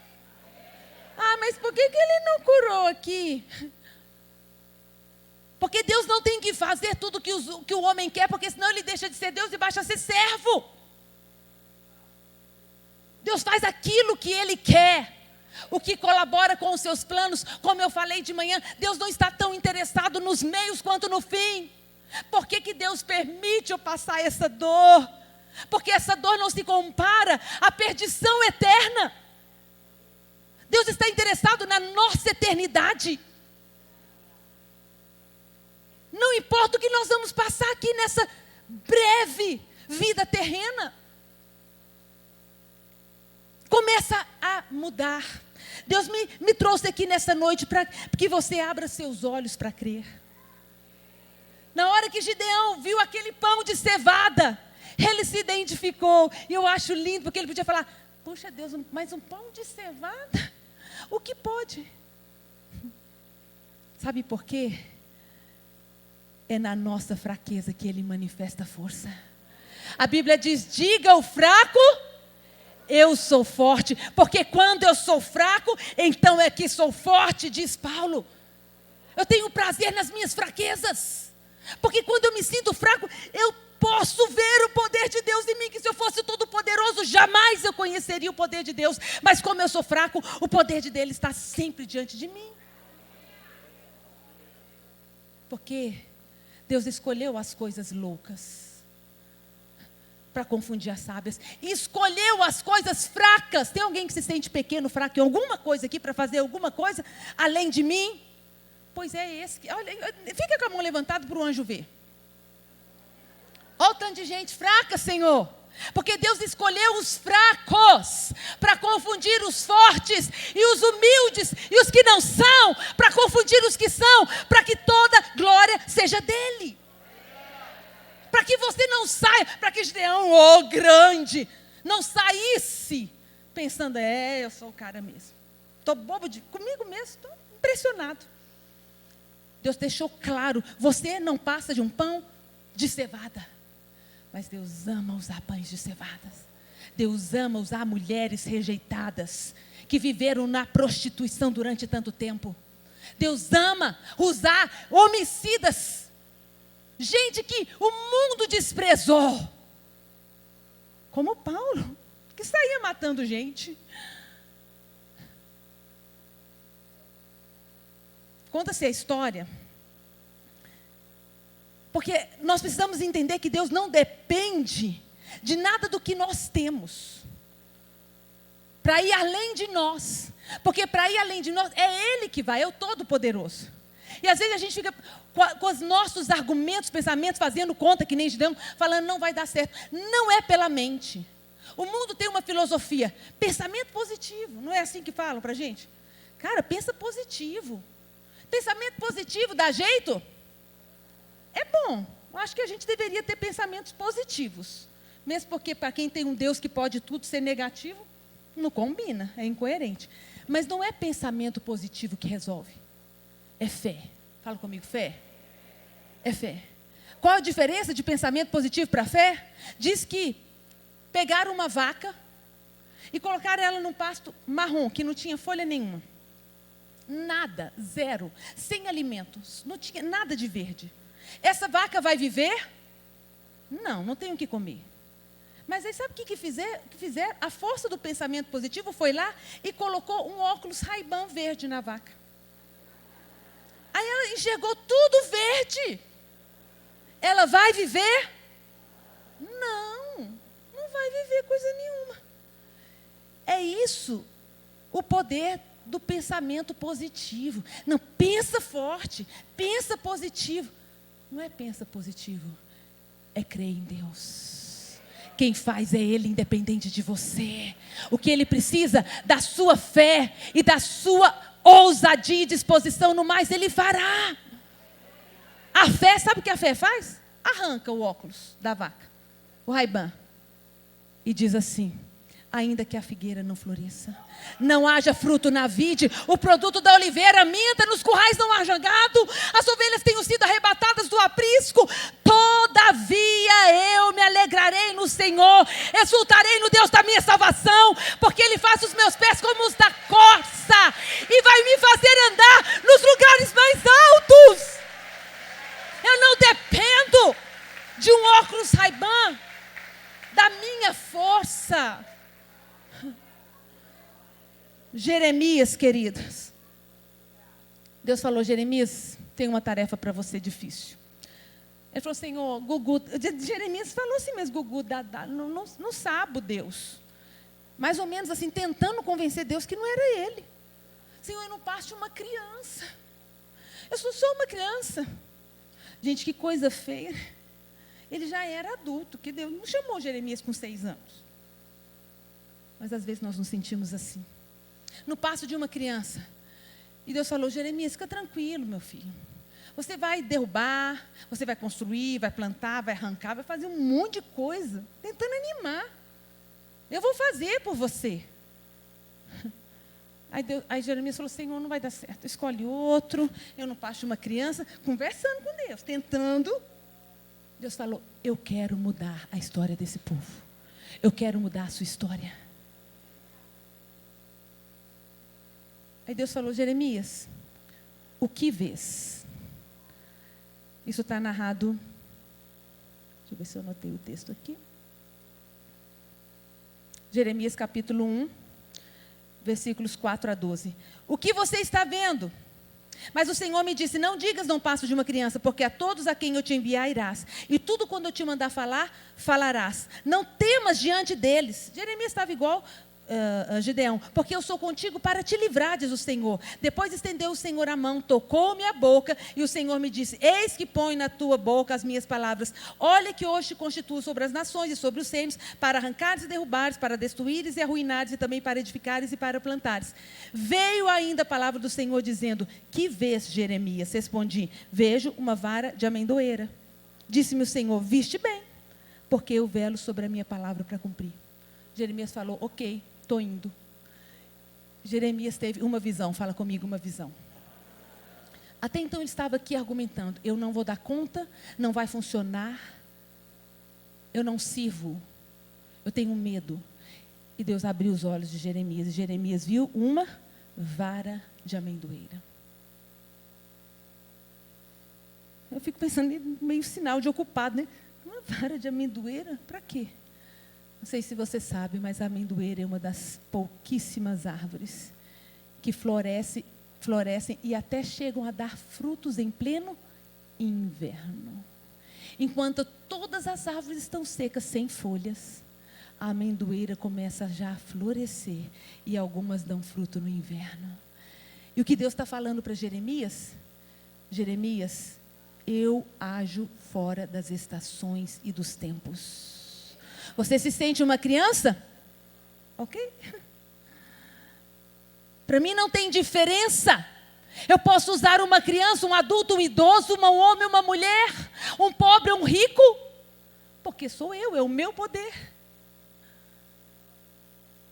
Ah, mas por que ele não curou aqui? Porque Deus não tem que fazer tudo que o homem quer, porque senão ele deixa de ser Deus e baixa a ser servo. Deus faz aquilo que Ele quer, o que colabora com os seus planos. Como eu falei de manhã, Deus não está tão interessado nos meios quanto no fim. Por que Deus permite eu passar essa dor? Porque essa dor não se compara à perdição eterna. Deus está interessado na nossa eternidade. Não importa o que nós vamos passar aqui nessa breve vida terrena. Começa a mudar. Deus me trouxe aqui nessa noite para que você abra seus olhos para crer. Na hora que Gideão viu aquele pão de cevada, ele se identificou. E eu acho lindo, porque ele podia falar, poxa Deus, mas um pão de cevada? O que pode? Sabe por quê? É na nossa fraqueza que Ele manifesta força. A Bíblia diz, diga ao fraco, eu sou forte, porque quando eu sou fraco, então é que sou forte, diz Paulo. Eu tenho prazer nas minhas fraquezas, porque quando eu me sinto fraco, eu posso ver o poder de Deus em mim, que se eu fosse todo poderoso, jamais eu conheceria o poder de Deus, mas como eu sou fraco, o poder de Deus está sempre diante de mim. Porque Deus escolheu as coisas loucas para confundir as sábias. E escolheu as coisas fracas. Tem alguém que se sente pequeno, fraco em alguma coisa aqui para fazer alguma coisa além de mim? Pois é esse. Olha, fica com a mão levantada para o anjo ver. Olha o tanto de gente fraca, Senhor. Porque Deus escolheu os fracos para confundir os fortes, e os humildes e os que não são, para confundir os que são, para que toda glória seja dele. Para que você não saia, para que Gideão, grande, não saísse pensando, eu sou o cara mesmo. Estou bobo comigo mesmo, estou impressionado. Deus deixou claro, você não passa de um pão de cevada. Mas Deus ama usar pães de cevadas. Deus ama usar mulheres rejeitadas, que viveram na prostituição durante tanto tempo. Deus ama usar homicidas, gente que o mundo desprezou, como Paulo, que saía matando gente. Conta-se a história, porque nós precisamos entender que Deus não depende de nada do que nós temos para ir além de nós, porque para ir além de nós é Ele que vai, é o Todo-Poderoso. E às vezes a gente fica com os nossos argumentos, pensamentos, fazendo conta que nem Gideão, falando não vai dar certo. Não é pela mente. O mundo tem uma filosofia, pensamento positivo, não é assim que falam para a gente? Cara, pensa positivo. Pensamento positivo dá jeito? É bom. Eu acho que a gente deveria ter pensamentos positivos. Mesmo porque para quem tem um Deus que pode tudo ser negativo, não combina, é incoerente. Mas não é pensamento positivo que resolve. É fé. Fala comigo, fé. É fé. Qual a diferença de pensamento positivo para fé? Diz que pegaram uma vaca e colocaram ela num pasto marrom, que não tinha folha nenhuma. Nada, zero, sem alimentos, não tinha nada de verde. Essa vaca vai viver? Não, não tem o que comer. Mas aí sabe o que fizeram? A força do pensamento positivo foi lá e colocou um óculos Ray-Ban verde na vaca. Aí ela enxergou tudo verde. Ela vai viver? Não, não vai viver coisa nenhuma. É isso, o poder do pensamento positivo. Não, pensa forte, pensa positivo. Não é pensa positivo, é crer em Deus. Quem faz é Ele, independente de você. O que Ele precisa da sua fé e da sua ousadia e disposição, no mais Ele fará. A fé, sabe o que a fé faz? Arranca o óculos da vaca, o Ray-Ban, e diz assim: ainda que a figueira não floresça, não haja fruto na vide, o produto da oliveira minta, nos currais não haja gado, as ovelhas tenham sido arrebatadas do aprisco, todavia eu me alegrarei no Senhor, exultarei no Deus da minha salvação, porque Ele faz os meus pés como os da corça, e vai me fazer andar nos lugares mais altos. Eu não dependo de um óculos Ray-Ban, da minha força. Jeremias, queridos, Deus falou: Jeremias, tem uma tarefa para você difícil. Ele falou: Senhor, Gugu, Jeremias falou assim mesmo, Gugu, não sabe Deus. Mais ou menos assim, tentando convencer Deus que não era ele. Senhor, eu não passo de uma criança. Eu sou só uma criança. Gente, que coisa feia. Ele já era adulto, que Deus não chamou Jeremias com 6 anos. Mas às vezes nós nos sentimos assim. No passo de uma criança. E Deus falou: Jeremias, fica tranquilo, meu filho. Você vai derrubar, você vai construir, vai plantar, vai arrancar, vai fazer um monte de coisa, tentando animar. Eu vou fazer por você. Aí Jeremias falou: Senhor, não vai dar certo. Escolhe outro, eu não passo de uma criança, conversando com Deus, tentando. Deus falou: eu quero mudar a história desse povo. Eu quero mudar a sua história. Aí Deus falou: Jeremias, o que vês? Isso está narrado. Deixa eu ver se eu anotei o texto aqui. Jeremias capítulo 1, versículos 4 a 12. O que você está vendo? Mas o Senhor me disse: não digas, não passo de uma criança, porque a todos a quem eu te enviar irás. E tudo quando eu te mandar falar, falarás. Não temas diante deles. Jeremias estava igual Gideão, porque eu sou contigo para te livrar, diz o Senhor. Depois estendeu o Senhor a mão, tocou-me a boca, e o Senhor me disse: eis que põe na tua boca as minhas palavras. Olha que hoje te constituo sobre as nações e sobre os reinos, para arrancares e derrubares, para destruíres e arruinares, e também para edificares e para plantares. Veio ainda a palavra do Senhor dizendo: que vês, Jeremias? Respondi: vejo uma vara de amendoeira. Disse-me o Senhor: viste bem, porque eu velo sobre a minha palavra para cumprir. Jeremias falou: ok, estou indo. Jeremias teve uma visão, fala comigo, uma visão. Até então ele estava aqui argumentando: eu não vou dar conta, não vai funcionar, eu não sirvo, eu tenho medo. E Deus abriu os olhos de Jeremias, e Jeremias viu uma vara de amendoeira. Eu fico pensando, meio sinal de ocupado, né? Uma vara de amendoeira, para quê? Não sei se você sabe, mas a amendoeira é uma das pouquíssimas árvores que florescem e até chegam a dar frutos em pleno inverno. Enquanto todas as árvores estão secas, sem folhas, a amendoeira começa já a florescer e algumas dão fruto no inverno. E o que Deus está falando para Jeremias? Jeremias, eu ajo fora das estações e dos tempos. Você se sente uma criança? Ok? Para mim não tem diferença. Eu posso usar uma criança, um adulto, um idoso, um homem, uma mulher, um pobre, um rico, porque sou eu, é o meu poder.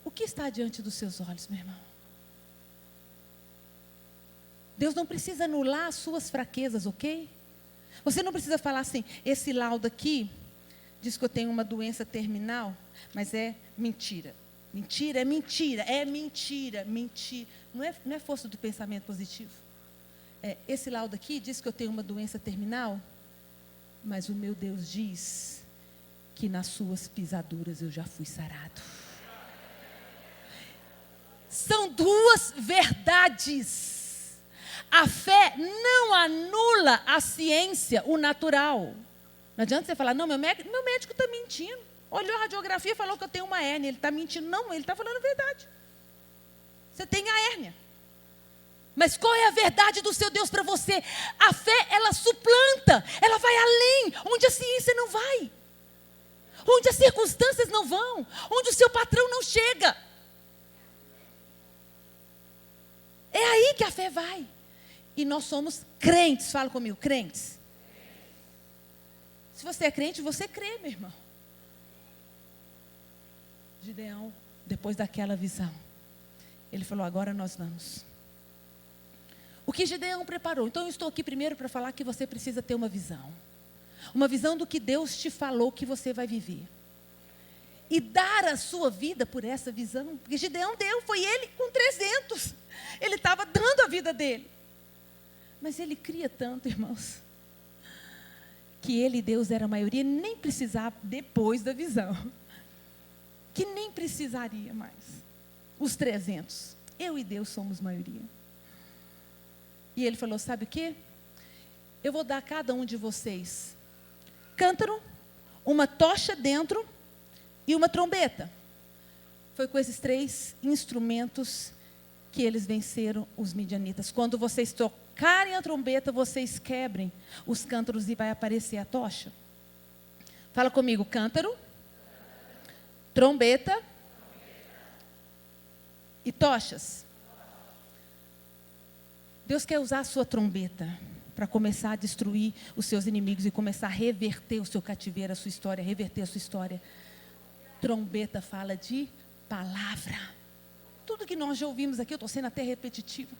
O que está diante dos seus olhos, meu irmão? Deus não precisa anular as suas fraquezas, ok? Você não precisa falar assim, esse laudo aqui diz que eu tenho uma doença terminal, mas é mentira. Mentira, é mentira, é mentira, mentira. Não é força do pensamento positivo. Esse laudo aqui diz que eu tenho uma doença terminal, mas o meu Deus diz que nas suas pisaduras eu já fui sarado. São duas verdades. A fé não anula a ciência, o natural. Não adianta você falar, não, meu médico está mentindo. Olhou a radiografia e falou que eu tenho uma hérnia. Ele está mentindo. Não, ele está falando a verdade. Você tem a hérnia. Mas qual é a verdade do seu Deus para você? A fé, ela suplanta, ela vai além, onde a ciência não vai. Onde as circunstâncias não vão, onde o seu patrão não chega. É aí que a fé vai. E nós somos crentes, fala comigo, crentes. Se você é crente, você crê, meu irmão. Gideão, depois daquela visão, ele falou, agora nós vamos. O que Gideão preparou? Então eu estou aqui primeiro para falar que você precisa ter uma visão. Uma visão do que Deus te falou que você vai viver. E dar a sua vida por essa visão. Porque Gideão deu, foi ele com 300. Ele estava dando a vida dele. Mas ele cria tanto, irmãos, que ele e Deus era a maioria, nem precisava depois da visão. Que nem precisaria mais. Os 300. Eu e Deus somos maioria. E ele falou, sabe o quê? Eu vou dar a cada um de vocês cântaro, uma tocha dentro e uma trombeta. Foi com esses 3 instrumentos que eles venceram os midianitas. Quando vocês tocarem a trombeta, vocês quebrem os cântaros e vai aparecer a tocha. Fala comigo, cântaro, trombeta e tochas. Deus quer usar a sua trombeta para começar a destruir os seus inimigos e começar a reverter o seu cativeiro, a sua história, reverter a sua história. Trombeta fala de palavra. Tudo que nós já ouvimos aqui, eu estou sendo até repetitiva.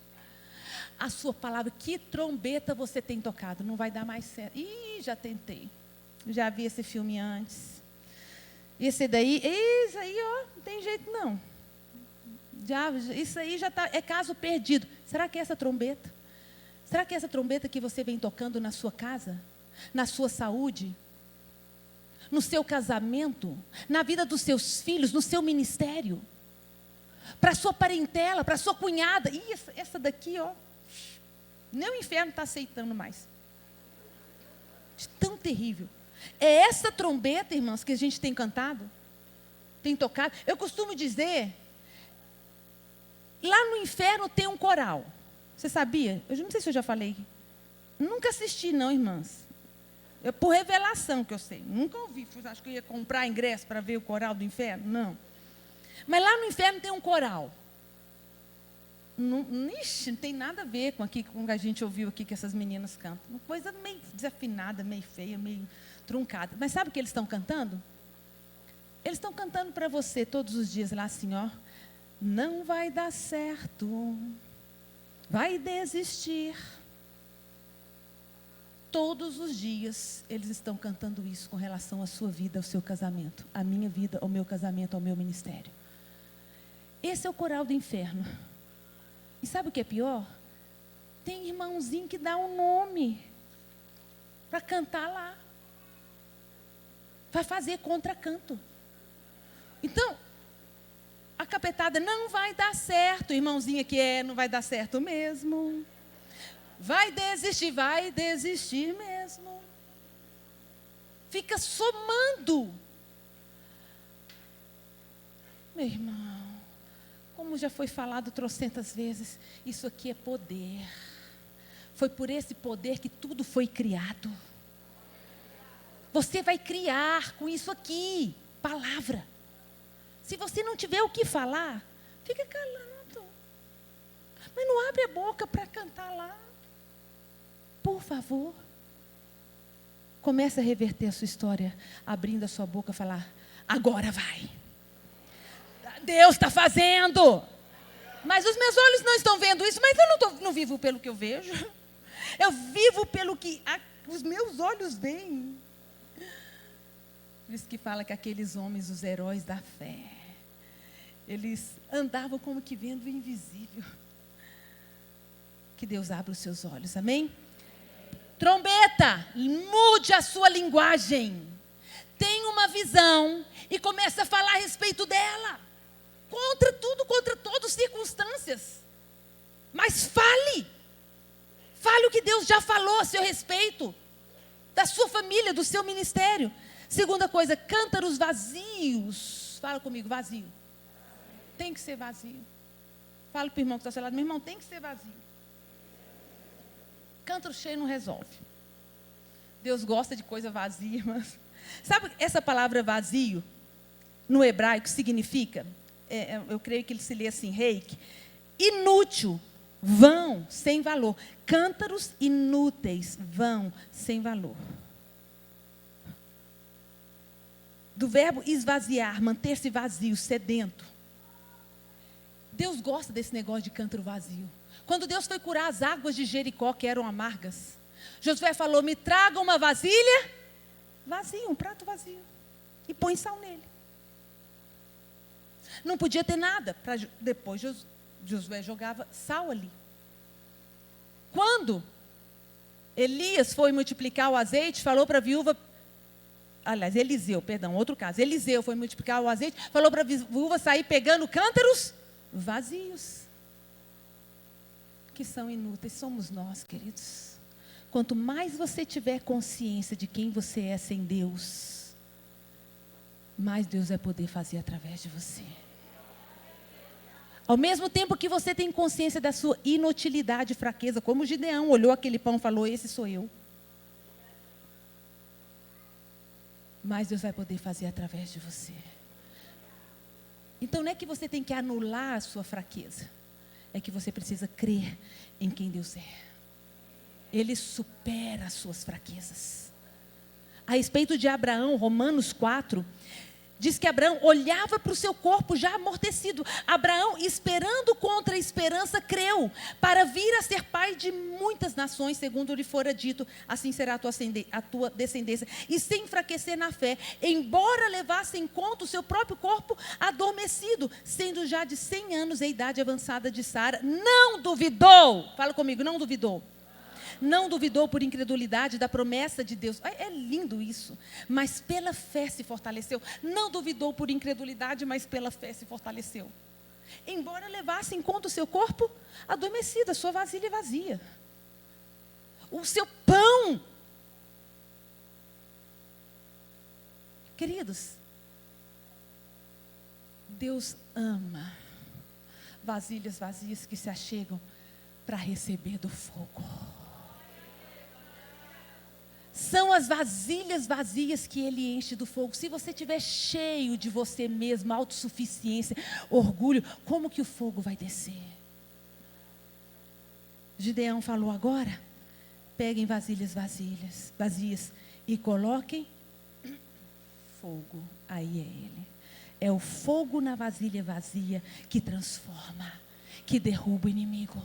A sua palavra, que trombeta você tem tocado? Não vai dar mais certo. Ih, já tentei. Já vi esse filme antes. Esse daí, isso aí, ó, não tem jeito não. Isso aí já tá, é caso perdido. Será que é essa trombeta? Será que é essa trombeta que você vem tocando na sua casa? Na sua saúde? No seu casamento? Na vida dos seus filhos? No seu ministério? Para a sua parentela? Para a sua cunhada? Ih, essa daqui, ó. Nem o inferno está aceitando mais. Tão terrível. É essa trombeta, irmãos, que a gente tem cantado? Tem tocado? Eu costumo dizer... Lá no inferno tem um coral. Você sabia? Eu não sei se eu já falei. Nunca assisti, não, irmãs. Por revelação que eu sei. Nunca ouvi. Acho que eu ia comprar ingresso para ver o coral do inferno. Não. Mas lá no inferno tem um coral. Não tem nada a ver com o que a gente ouviu aqui que essas meninas cantam. Uma coisa meio desafinada, meio feia, meio truncada. Mas sabe o que eles estão cantando? Eles estão cantando para você todos os dias lá assim, ó. Não vai dar certo, vai desistir. Todos os dias eles estão cantando isso com relação à sua vida, ao seu casamento, à minha vida, ao meu casamento, ao meu ministério. Esse é o coral do inferno. E sabe o que é pior? Tem irmãozinho que dá um nome para cantar lá. Vai fazer contracanto. Então, a capetada não vai dar certo, irmãozinha que não vai dar certo mesmo. Vai desistir mesmo. Fica somando. Meu irmão, como já foi falado trocentas vezes, isso aqui é poder. Foi por esse poder que tudo foi criado. Você vai criar com isso aqui, palavra. Se você não tiver o que falar, fica calado. Mas não abre a boca para cantar lá. Por favor. Comece a reverter a sua história, abrindo a sua boca e falar, agora vai. Deus está fazendo. Mas os meus olhos não estão vendo isso, mas eu não vivo pelo que eu vejo. Eu vivo pelo que os meus olhos veem. Por isso que fala que aqueles homens, os heróis da fé, eles andavam como que vendo o invisível. Que Deus abra os seus olhos, amém? Trombeta, mude a sua linguagem. Tenha uma visão e comece a falar a respeito dela. Contra tudo, contra todas as circunstâncias. Mas fale. Fale o que Deus já falou a seu respeito. Da sua família, do seu ministério. Segunda coisa, cântaros vazios. Fala comigo, vazio. Tem que ser vazio. Fala para o irmão que está ao seu lado. Meu irmão, tem que ser vazio. Cântaro cheio não resolve. Deus gosta de coisa vazia, mas... Sabe essa palavra vazio, no hebraico, significa, eu creio que ele se lê assim, reiki, inútil, vão, sem valor. Cântaros inúteis, vão, sem valor. Do verbo esvaziar, manter-se vazio, sedento. Deus gosta desse negócio de cântaro vazio. Quando Deus foi curar as águas de Jericó, que eram amargas, Josué falou, me traga uma vasilha vazia, um prato vazio, e põe sal nele. Não podia ter nada, depois Josué jogava sal ali. Quando Elias foi multiplicar o azeite, falou para a viúva, aliás, Eliseu foi multiplicar o azeite, falou para a viúva sair pegando cântaros vazios. Que são inúteis, somos nós, queridos. Quanto mais você tiver consciência de quem você é sem Deus, mais Deus vai poder fazer através de você. Ao mesmo tempo que você tem consciência da sua inutilidade e fraqueza, como o Gideão olhou aquele pão e falou, esse sou eu. Mais Deus vai poder fazer através de você. Então não é que você tem que anular a sua fraqueza. É que você precisa crer em quem Deus é. Ele supera as suas fraquezas. A respeito de Abraão, Romanos 4, diz que Abraão olhava para o seu corpo já amortecido. Abraão, esperando contra a esperança, creu, para vir a ser pai de muitas nações, segundo lhe fora dito, assim será a tua descendência. E sem enfraquecer na fé, embora levasse em conta o seu próprio corpo adormecido, sendo já de 100 anos a idade avançada de Sara, não duvidou, fala comigo, não duvidou. Não duvidou por incredulidade da promessa de Deus. É lindo isso. Mas pela fé se fortaleceu. Não duvidou por incredulidade, mas pela fé se fortaleceu. Embora levasse em conta o seu corpo adormecido, a sua vasilha vazia. O seu pão. Queridos, Deus ama vasilhas vazias que se achegam para receber do fogo. São as vasilhas vazias que Ele enche do fogo. Se você estiver cheio de você mesmo, autossuficiência, orgulho, como que o fogo vai descer? Gideão falou agora, peguem vasilhas vazias e coloquem fogo. Aí é Ele. É o fogo na vasilha vazia que transforma, que derruba o inimigo.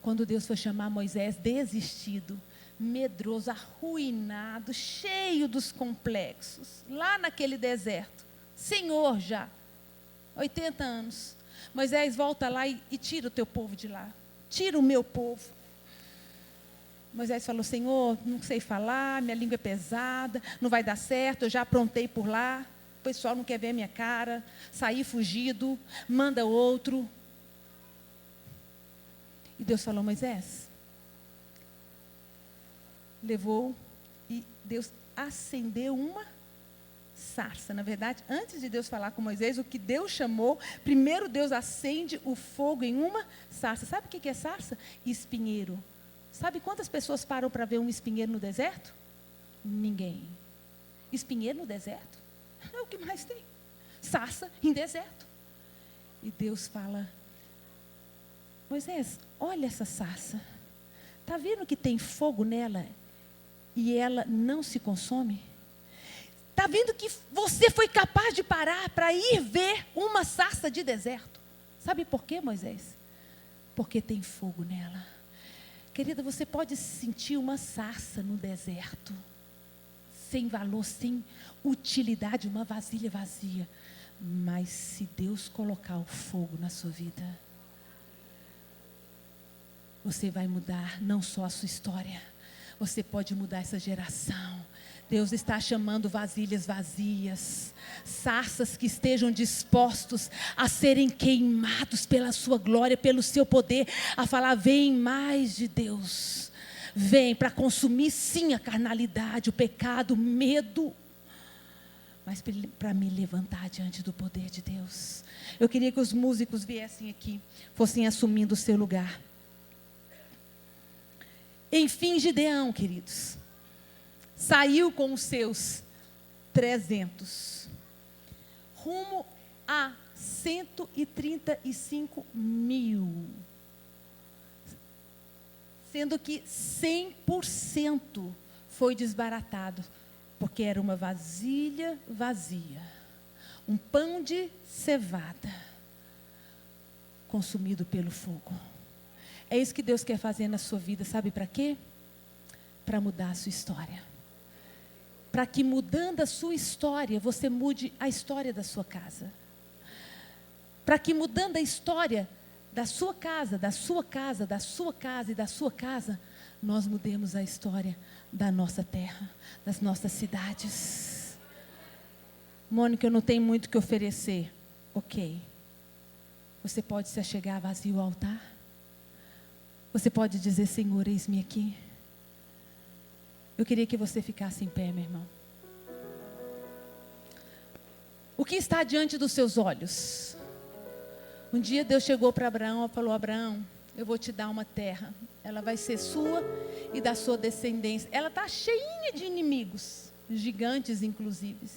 Quando Deus foi chamar Moisés, desistido, medroso, arruinado, cheio dos complexos, lá naquele deserto, Senhor já, 80 anos, Moisés volta lá e tira o teu povo de lá, tira o meu povo. Moisés falou, Senhor, não sei falar, minha língua é pesada, não vai dar certo, eu já aprontei por lá, o pessoal não quer ver a minha cara, saí fugido, manda outro. E Deus falou, Moisés, levou e Deus acendeu uma sarça. Na verdade, antes de Deus falar com Moisés, o que Deus chamou, primeiro Deus acende o fogo em uma sarça. Sabe o que é sarça? Espinheiro. Sabe quantas pessoas param para ver um espinheiro no deserto? Ninguém. Espinheiro no deserto? É o que mais tem. Sarça em deserto. E Deus fala, Moisés, olha essa sarça. Está vendo que tem fogo nela? E ela não se consome? Está vendo que você foi capaz de parar para ir ver uma sarça de deserto? Sabe por quê, Moisés? Porque tem fogo nela. Querida, você pode sentir uma sarça no deserto, sem valor, sem utilidade, uma vasilha vazia. Mas se Deus colocar o fogo na sua vida, você vai mudar não só a sua história, você pode mudar essa geração. Deus está chamando vasilhas vazias, sarças que estejam dispostos a serem queimados pela sua glória, pelo seu poder, a falar: vem mais de Deus, vem para consumir sim a carnalidade, o pecado, o medo, mas para me levantar diante do poder de Deus. Eu queria que os músicos viessem aqui, fossem assumindo o seu lugar. Enfim, Gideão, queridos, saiu com os seus 300, rumo a 135 mil, sendo que 100% foi desbaratado, porque era uma vasilha vazia, um pão de cevada, consumido pelo fogo. É isso que Deus quer fazer na sua vida, sabe para quê? Para mudar a sua história. Para que mudando a sua história, você mude a história da sua casa. Para que mudando a história da sua casa, da sua casa, da sua casa e da sua casa, nós mudemos a história da nossa terra, das nossas cidades. Mônica, eu não tenho muito o que oferecer. Ok. Você pode se achegar vazio ao altar? Você pode dizer: Senhor, eis-me aqui. Eu queria que você ficasse em pé, meu irmão. O que está diante dos seus olhos? Um dia Deus chegou para Abraão e falou: Abraão, eu vou te dar uma terra. Ela vai ser sua e da sua descendência. Ela está cheinha de inimigos, gigantes inclusive.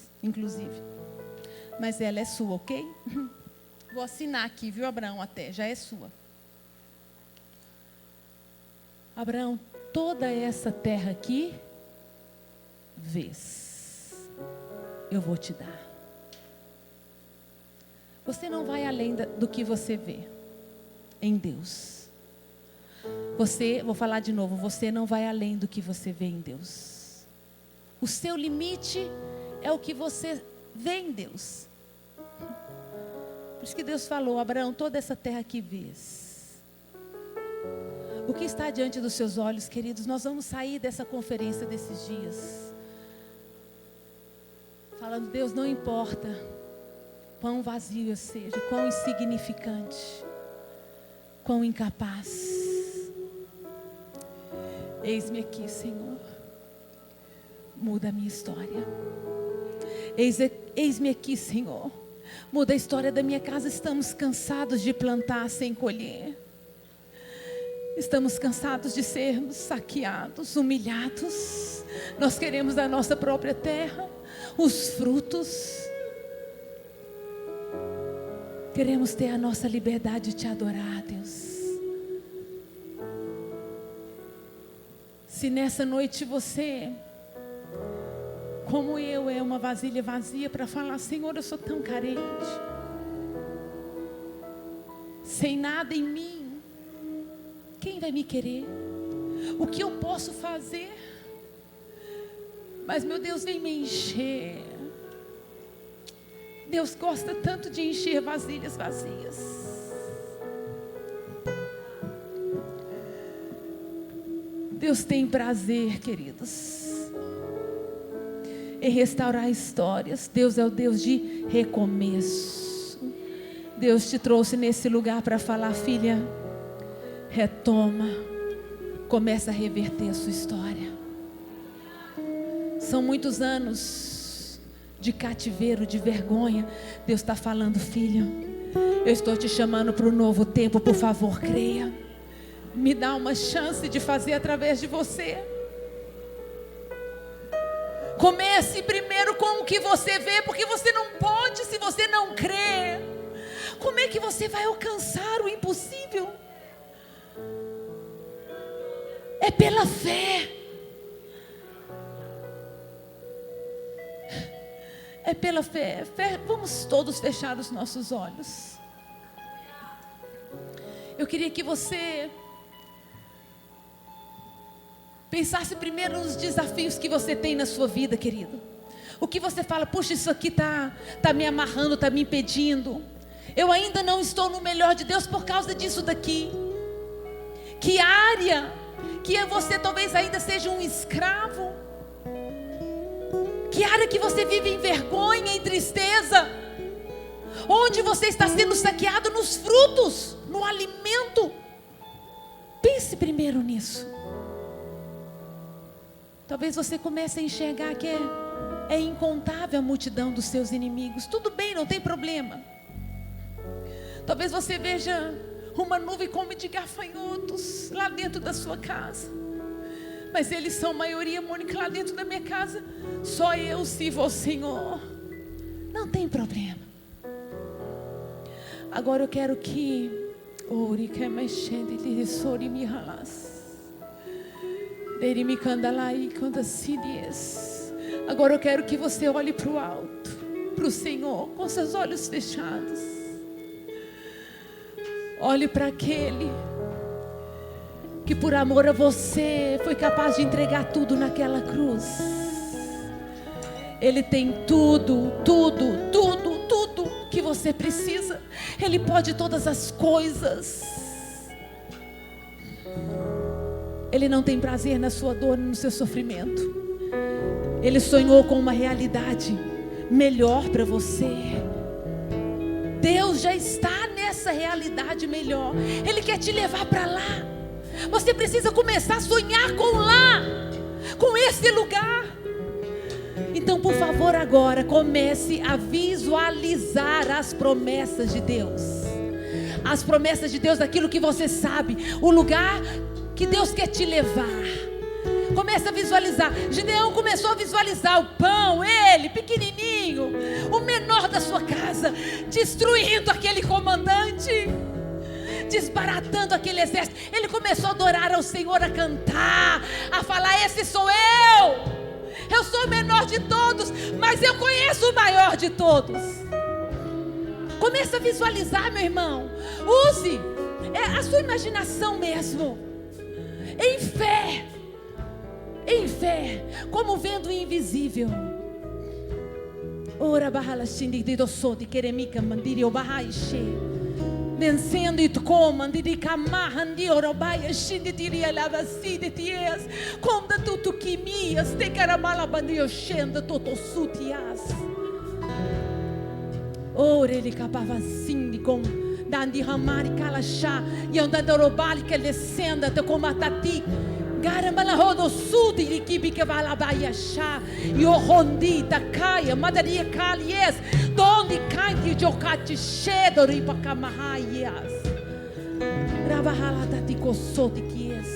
Mas ela é sua, ok? Vou assinar aqui, viu, Abraão, até, já é sua. Abraão, toda essa terra aqui, vês, eu vou te dar. Você não vai além do que você vê em Deus. Vou falar de novo, você não vai além do que você vê em Deus. O seu limite é o que você vê em Deus. Por isso que Deus falou: Abraão, toda essa terra aqui vês. O que está diante dos seus olhos, queridos? Nós vamos sair dessa conferência desses dias falando: Deus, não importa quão vazio eu seja, quão insignificante, quão incapaz, eis-me aqui, Senhor, muda a minha história. Eis-me aqui, Senhor, muda a história da minha casa. Estamos cansados de plantar sem colher. Estamos cansados de sermos saqueados, humilhados. Nós queremos a nossa própria terra, os frutos. Queremos ter a nossa liberdade de te adorar, Deus. Se nessa noite você, como eu, é uma vasilha vazia para falar: Senhor, eu sou tão carente, sem nada em mim, quem vai me querer? O que eu posso fazer? Mas meu Deus, vem me encher. Deus gosta tanto de encher vasilhas vazias. Deus tem prazer, queridos, em restaurar histórias. Deus é o Deus de recomeço. Deus te trouxe nesse lugar para falar: filha, retoma, começa a reverter a sua história. São muitos anos de cativeiro, de vergonha. Deus está falando: filha, eu estou te chamando para um novo tempo, por favor, creia. Me dá uma chance de fazer através de você. Comece primeiro com o que você vê, porque você não pode se você não crê. Como é que você vai alcançar o impossível? É pela fé. É pela fé. Vamos todos fechar os nossos olhos. Eu queria que você pensasse primeiro nos desafios que você tem na sua vida, querido. O que você fala, puxa, isso aqui tá me amarrando, está me impedindo. Eu ainda não estou no melhor de Deus por causa disso daqui. Que área que você talvez ainda seja um escravo? Que área que você vive em vergonha, em tristeza? Onde você está sendo saqueado nos frutos, no alimento? Pense primeiro nisso. Talvez você comece a enxergar que é incontável a multidão dos seus inimigos. Tudo bem, não tem problema. Talvez você veja uma nuvem como de gafanhotos lá dentro da sua casa. Mas eles são maioria, Mônica, lá dentro da minha casa. Só eu sirvo ao Senhor. Não tem problema. Agora eu quero que agora eu quero que você olhe para o alto, para o Senhor, com seus olhos fechados. Olhe para aquele que por amor a você foi capaz de entregar tudo naquela cruz. Ele tem tudo que você precisa. Ele pode todas as coisas. Ele não tem prazer na sua dor, no seu sofrimento. Ele sonhou com uma realidade melhor para você. Deus já está nessa realidade melhor. Ele quer te levar para lá. Você precisa começar a sonhar com lá, com esse lugar. Então, por favor, agora comece a visualizar as promessas de Deus. As promessas de Deus, daquilo que você sabe, o lugar que Deus quer te levar. Comece a visualizar. Gideão começou a visualizar o pão, ele pequenininho, o menor da sua casa, destruindo aquele comandante, desbaratando aquele exército. Ele começou a adorar ao Senhor, a cantar, a falar: esse sou eu sou o menor de todos, mas eu conheço o maior de todos. Comece a visualizar, meu irmão. Use a sua imaginação mesmo, em fé, como vendo o invisível. Ora bahala shindi do sodi keremika mandiri obahaixe. Vencendo e comandiri kamahandiri orobaya shindi diria lavaside ties. Conda tudo quimias te caramala bandio shenda totosutias. Ora ele capava sindi com dandi ramari kalashá e andando orobali que descenda te comatati. Garamala rodo sudi rikibi que vai lá baiachá e o rondi da caia madaria calies donde cai de jocate chedo ripa camahaias rabahala da ticosoti quies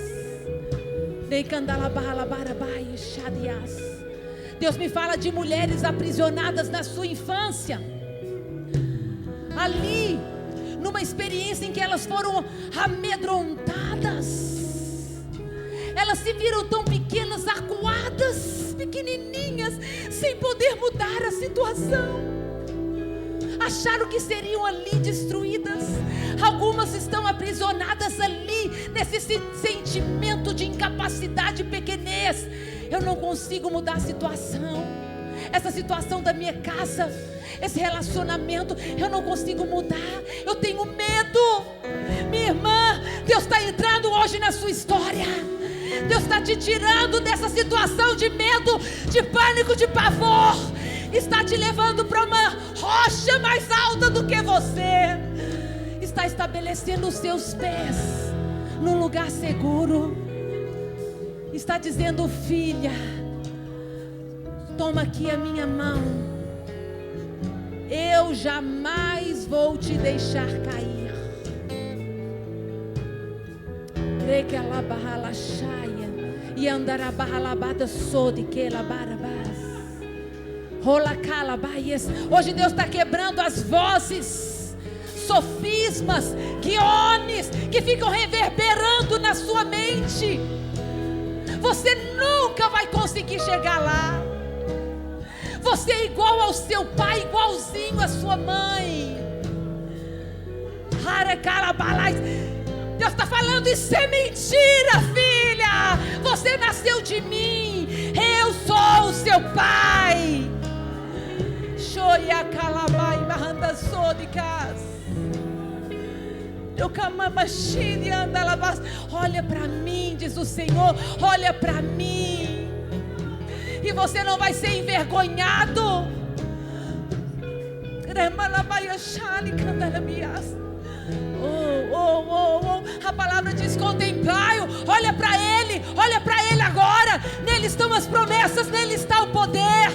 de candala bahala barabai chadias. Deus me fala de mulheres aprisionadas na sua infância, ali numa experiência em que elas foram amedrontadas. Elas se viram tão pequenas, acuadas, pequenininhas, sem poder mudar a situação. Acharam que seriam ali destruídas. Algumas estão aprisionadas ali, nesse sentimento de incapacidade e pequenez. Eu não consigo mudar a situação. Essa situação da minha casa, esse relacionamento, eu não consigo mudar. Eu tenho medo. Minha irmã, Deus está entrando hoje na sua história. Deus está te tirando dessa situação de medo, de pânico, de pavor. Está te levando para uma rocha mais alta do que você. Está estabelecendo os seus pés num lugar seguro. Está dizendo: filha, toma aqui a minha mão. Eu jamais vou te deixar cair. E andará barralabada sode que ela barabás. Rola calabaias. Hoje Deus está quebrando as vozes, sofismas, guiones que ficam reverberando na sua mente. Você nunca vai conseguir chegar lá. Você é igual ao seu pai, igualzinho à sua mãe. Deus está falando: isso é mentira, filha. filha, você nasceu de mim, eu sou o seu pai. Shoya calabai barranda sodicas. Olha para mim, diz o Senhor, olha para mim, e você não vai ser envergonhado. A palavra diz: contemplai-o, olha para ele agora. Nele estão as promessas, nele está o poder.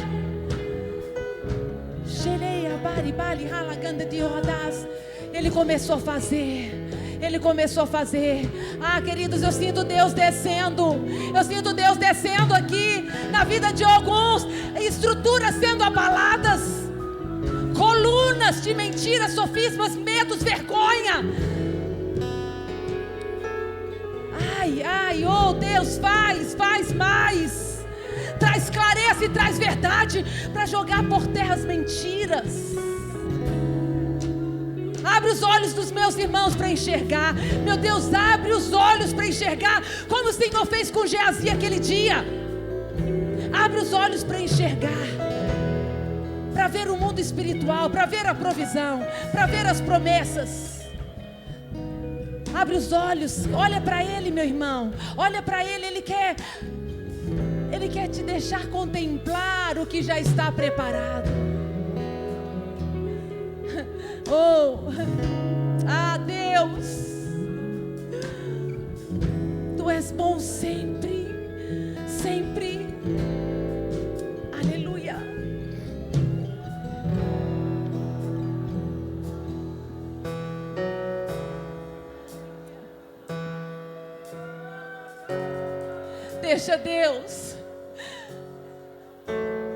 Ele começou a fazer. Ele começou a fazer. Ah, queridos, eu sinto Deus descendo. Eu sinto Deus descendo aqui na vida de alguns. Estruturas sendo abaladas, colunas de mentiras, sofismas, medos, vergonha. Ai, oh Deus, faz mais. Traz clareza e traz verdade para jogar por terra as mentiras. Abre os olhos dos meus irmãos para enxergar. Meu Deus, abre os olhos para enxergar, como o Senhor fez com Geazi aquele dia. Abre os olhos para enxergar, para ver o mundo espiritual, para ver a provisão, para ver as promessas. Abre os olhos, olha para Ele, meu irmão. Olha para Ele, Ele quer te deixar contemplar o que já está preparado. Oh, Deus, Tu és bom sempre, sempre. Aleluia.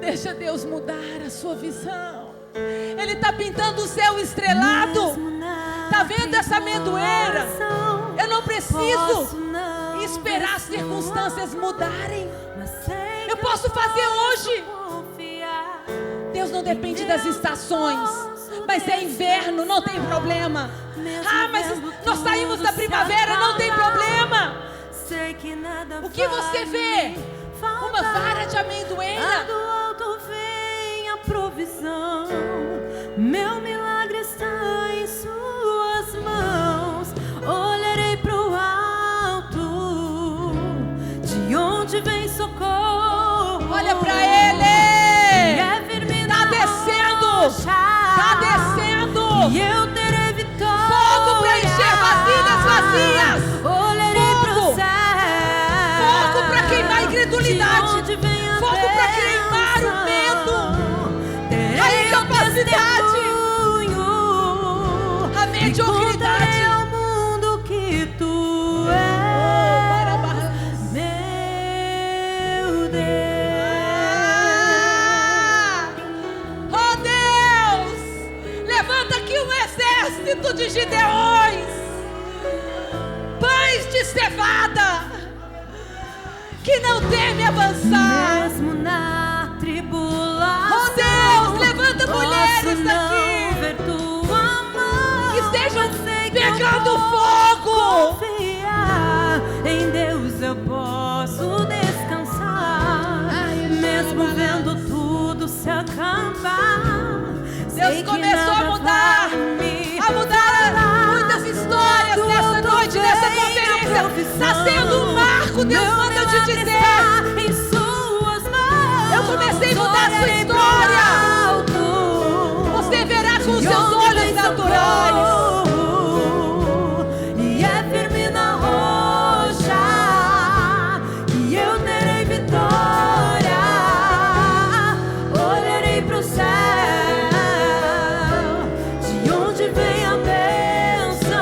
Deixa Deus mudar a sua visão. Ele está pintando o céu estrelado. Está vendo essa amendoeira? Eu não preciso esperar as circunstâncias mudarem. Eu posso fazer hoje. Deus não depende das estações. Mas é inverno, não tem problema. Mas nós saímos da primavera, não tem problema. O que você vê? Uma vara de amendoeira.
Provisão, meu milagre está em suas mãos. Olharei para o alto, de onde vem socorro.
Olha para Ele. Está descendo. Está descendo.
E eu terei vitória.
Fogo para encher vasilhas vazias.
Olharei para o céu.
Fogo para queimar a incredulidade. Fogo para queimar o medo. A incapacidade, a mediocridade.
Ao mundo que Tu és, meu
Deus. Oh Deus, levanta aqui um exército de Gideões, pães de cevada, que não teme avançar.
Mesmo na tribulação,
oh Deus, levanta mulheres aqui que estejam pegando fogo.
Confiar em Deus, eu posso descansar. Mesmo vendo tudo se acabar,
Deus começou a mudar muitas histórias nessa noite, nessa conferência. Está sendo um marco, Deus manda eu te dizer. Eu comecei a mudar a sua história. Você verá com os seus olhos naturais.
E é firme na rocha que eu terei vitória. Olharei para o céu, de onde vem a bênção.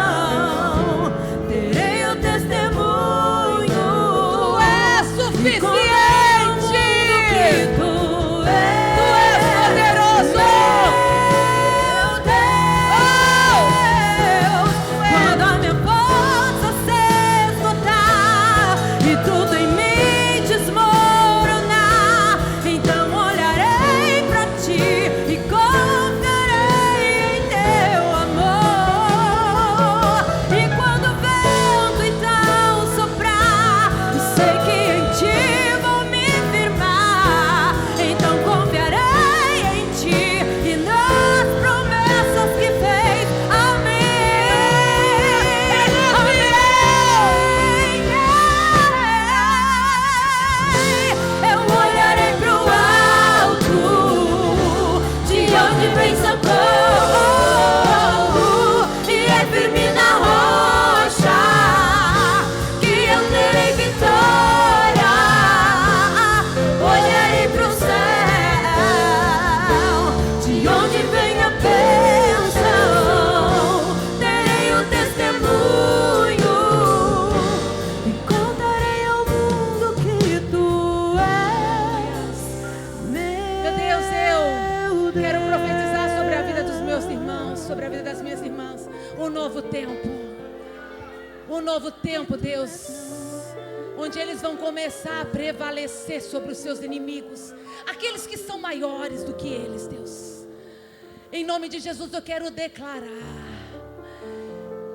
Terei o testemunho.
Tu és suficiente.
Tu és
um novo tempo. Um novo tempo, Deus, onde eles vão começar a prevalecer sobre os seus inimigos, aqueles que são maiores do que eles, Deus. Em nome de Jesus eu quero declarar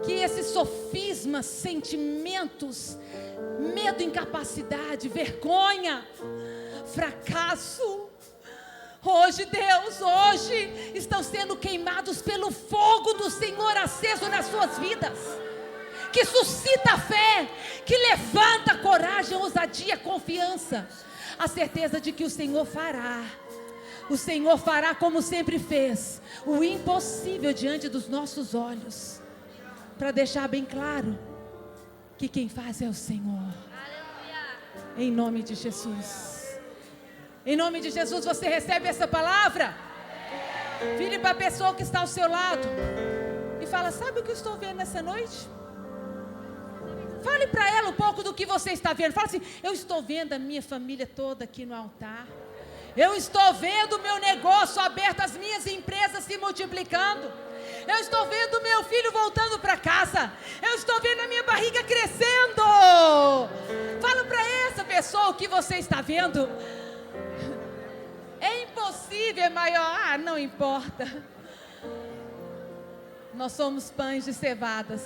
que esses sofismas, sentimentos, medo, incapacidade, vergonha, fracasso, hoje, Deus, hoje estão sendo queimados pelo fogo do Senhor aceso nas suas vidas, que suscita a fé, que levanta a coragem, a ousadia, a confiança, a certeza de que o Senhor fará. O Senhor fará como sempre fez, o impossível diante dos nossos olhos, para deixar bem claro que quem faz é o Senhor. Em nome de Jesus. Em nome de Jesus, você recebe essa palavra? Vire para a pessoa que está ao seu lado e fala: sabe o que eu estou vendo nessa noite? Fale para ela um pouco do que você está vendo. Fala assim: eu estou vendo a minha família toda aqui no altar. Eu estou vendo o meu negócio aberto, as minhas empresas se multiplicando. Eu estou vendo o meu filho voltando para casa. Eu estou vendo a minha barriga crescendo. Fala para essa pessoa o que você está vendo. É impossível, é maior. Ah, não importa. Nós somos pães de cevadas,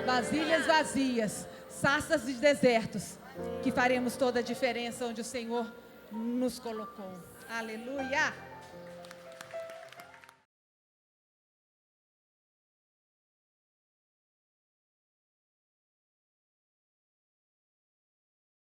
vasilhas vazias, sarças de desertos, que faremos toda a diferença onde o Senhor nos colocou. Aleluia!